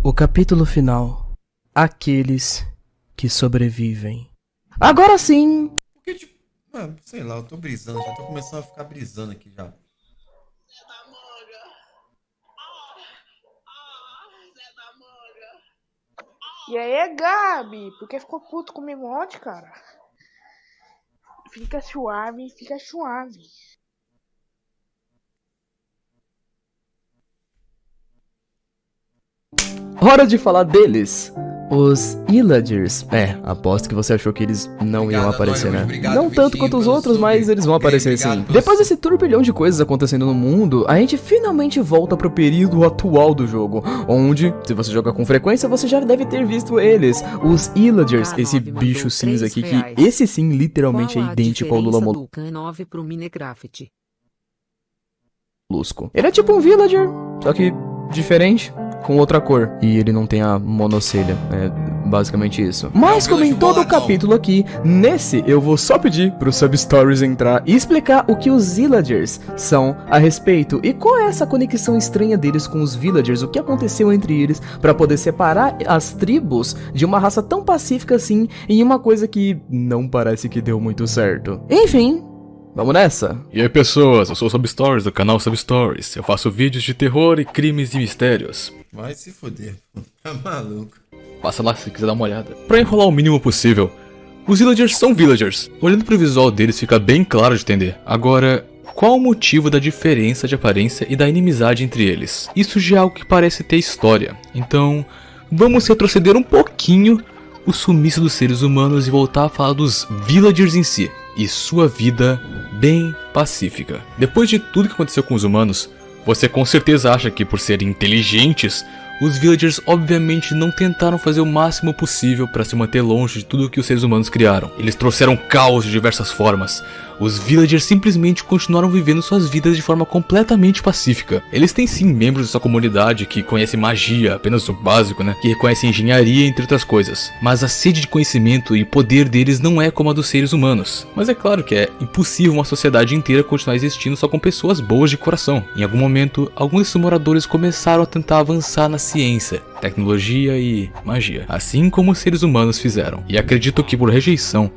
O capítulo final. Aqueles que sobrevivem. Agora sim! Porque, tipo, sei lá, eu tô brisando, já tô começando a ficar brisando aqui já. E aí, Gabi? Por que ficou puto comigo ontem, cara? Fica suave, fica suave. Hora de falar deles. Os Illagers. Aposto que você achou que eles não iam aparecer, né? Não tanto quanto os outros, mas eles vão aparecer sim. Depois desse turbilhão de coisas acontecendo no mundo, a gente finalmente volta pro período atual do jogo, onde, se você joga com frequência, você já deve ter visto eles. Os Illagers, esse bicho cinza aqui, que esse sim literalmente é idêntico ao Lula Molusco. Ele é tipo um Villager, só que diferente, com outra cor. E ele não tem a monocelha. É basicamente isso. Mas como em todo o capítulo aqui, nesse eu vou só pedir pro Substories entrar e explicar o que os Illagers são a respeito. E qual é essa conexão estranha deles com os Villagers. O que aconteceu entre eles para poder separar as tribos de uma raça tão pacífica assim em uma coisa que não parece que deu muito certo. Enfim, vamos nessa? E aí pessoas, eu sou o Substories do canal Substories. Eu faço vídeos de terror e crimes e mistérios. Vai se foder, tá maluco. Passa lá se quiser dar uma olhada. Pra enrolar o mínimo possível, os Villagers são Villagers. Olhando pro visual deles fica bem claro de entender. Agora, qual o motivo da diferença de aparência e da inimizade entre eles? Isso já é algo que parece ter história. Então, vamos retroceder um pouquinho o sumiço dos seres humanos e voltar a falar dos Villagers em si. E sua vida bem pacífica. Depois de tudo que aconteceu com os humanos, você com certeza acha que por serem inteligentes, os Villagers obviamente não tentaram fazer o máximo possível para se manter longe de tudo que os seres humanos criaram. Eles trouxeram caos de diversas formas, os villagers simplesmente continuaram vivendo suas vidas de forma completamente pacífica. Eles têm sim membros dessa comunidade que conhecem magia, apenas o básico, né? Que reconhecem engenharia, entre outras coisas. Mas a sede de conhecimento e poder deles não é como a dos seres humanos. Mas é claro que é impossível uma sociedade inteira continuar existindo só com pessoas boas de coração. Em algum momento, alguns desses moradores começaram a tentar avançar na ciência, tecnologia e magia, assim como os seres humanos fizeram. E acredito que por rejeição,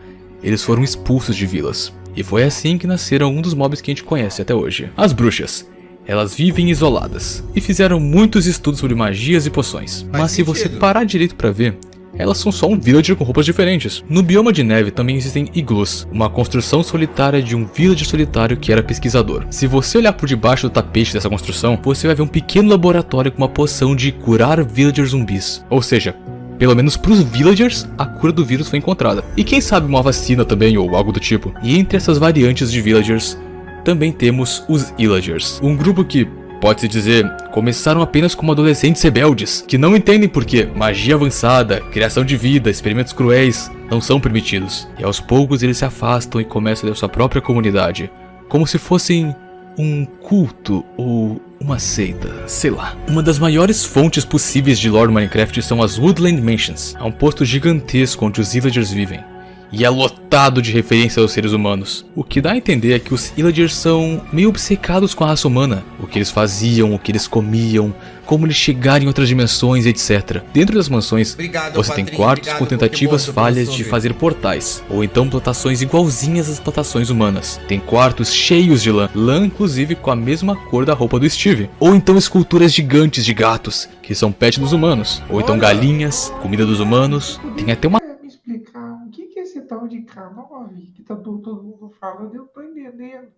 eles foram expulsos de vilas. E foi assim que nasceram um dos mobs que a gente conhece até hoje. As bruxas. Elas vivem isoladas e fizeram muitos estudos sobre magias e poções. Mas se você parar direito pra ver, elas são só um villager com roupas diferentes. No bioma de neve também existem iglus, uma construção solitária de um villager solitário que era pesquisador. Se você olhar por debaixo do tapete dessa construção, você vai ver um pequeno laboratório com uma poção de curar villagers zumbis. Ou seja, pelo menos pros villagers, a cura do vírus foi encontrada. E quem sabe uma vacina também, ou algo do tipo. E entre essas variantes de villagers, também temos os illagers. Um grupo que, pode-se dizer, começaram apenas como adolescentes rebeldes, que não entendem por que magia avançada, criação de vida, experimentos cruéis não são permitidos. E aos poucos eles se afastam e começam a ter sua própria comunidade, como se fossem um culto ou uma seita, sei lá. Uma das maiores fontes possíveis de lore do Minecraft são as Woodland Mansions. É um posto gigantesco onde os villagers vivem. E é lotado de referências aos seres humanos. O que dá a entender é que os villagers são meio obcecados com a raça humana. O que eles faziam, o que eles comiam, como eles chegaram em outras dimensões, etc. Dentro das mansões, você tem quartos com tentativas falhas de fazer portais, ou então plantações igualzinhas às plantações humanas. Tem quartos cheios de lã inclusive com a mesma cor da roupa do Steve. Ou então esculturas gigantes de gatos, que são pets dos humanos. Ou então galinhas, comida dos humanos. Tem até uma... Me explicar o que é esse tal de K9 que tá todo mundo falando, eu tô entendendo.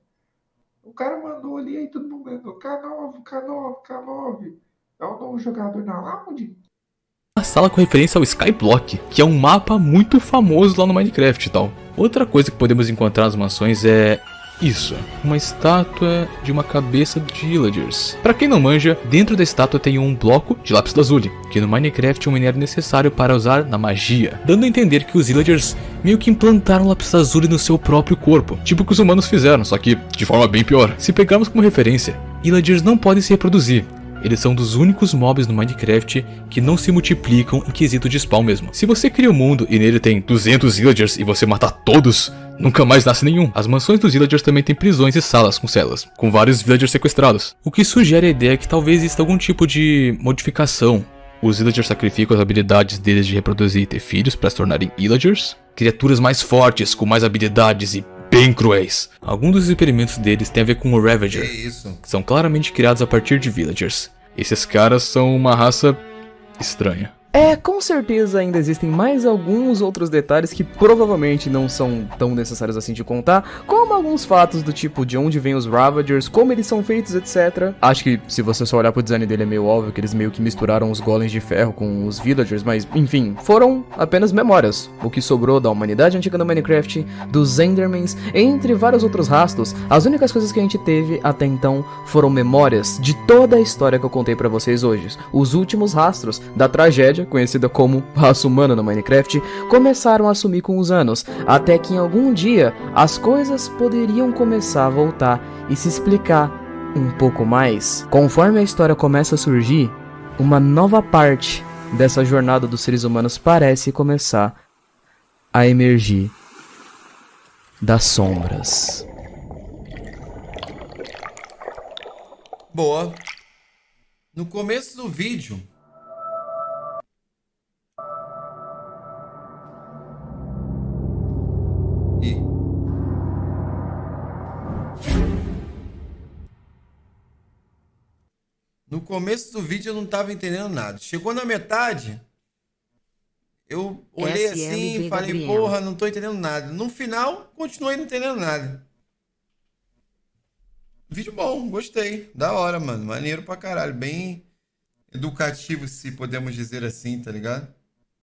O cara mandou ali, aí todo mundo mandou K9, K9, K9. É o novo jogador na Lounge? Uma sala com referência ao Skyblock, que é um mapa muito famoso lá no Minecraft e tal. Outra coisa que podemos encontrar nas mansões é isso, uma estátua de uma cabeça de villagers. Pra quem não manja, dentro da estátua tem um bloco de lápis lazuli, que no Minecraft é um minério necessário para usar na magia, dando a entender que os villagers meio que implantaram lápis lazuli no seu próprio corpo, tipo o que os humanos fizeram, só que de forma bem pior. Se pegarmos como referência, villagers não podem se reproduzir. Eles são dos únicos mobs no Minecraft que não se multiplicam em quesito de spawn mesmo. Se você cria um mundo e nele tem 200 villagers e você matar todos, nunca mais nasce nenhum. As mansões dos villagers também têm prisões e salas com celas, com vários villagers sequestrados. O que sugere a ideia que talvez exista algum tipo de modificação. Os villagers sacrificam as habilidades deles de reproduzir e ter filhos para se tornarem villagers. Criaturas mais fortes, com mais habilidades e bem cruéis. Alguns dos experimentos deles têm a ver com o Ravager, que são claramente criados a partir de villagers. Esses caras são uma raça estranha. Com certeza ainda existem mais alguns outros detalhes que provavelmente não são tão necessários assim de contar, como alguns fatos do tipo de onde vêm os Ravagers, como eles são feitos, etc. Acho que se você só olhar pro design dele é meio óbvio que eles meio que misturaram os golems de ferro com os villagers, mas enfim, foram apenas memórias. O que sobrou da humanidade antiga no Minecraft, dos Endermans, entre vários outros rastros, as únicas coisas que a gente teve até então foram memórias de toda a história que eu contei pra vocês hoje. Os últimos rastros da tragédia, conhecida como raça humana no Minecraft, começaram a sumir com os anos, até que em algum dia as coisas poderiam começar a voltar e se explicar um pouco mais. Conforme a história começa a surgir, uma nova parte dessa jornada dos seres humanos parece começar a emergir das sombras. Boa. No começo do vídeo, eu não tava entendendo nada. Chegou na metade, eu olhei assim e falei, porra, não tô entendendo nada. No final, continuei não entendendo nada. Vídeo bom, gostei. Da hora, mano. Maneiro pra caralho. Bem educativo, se podemos dizer assim, tá ligado?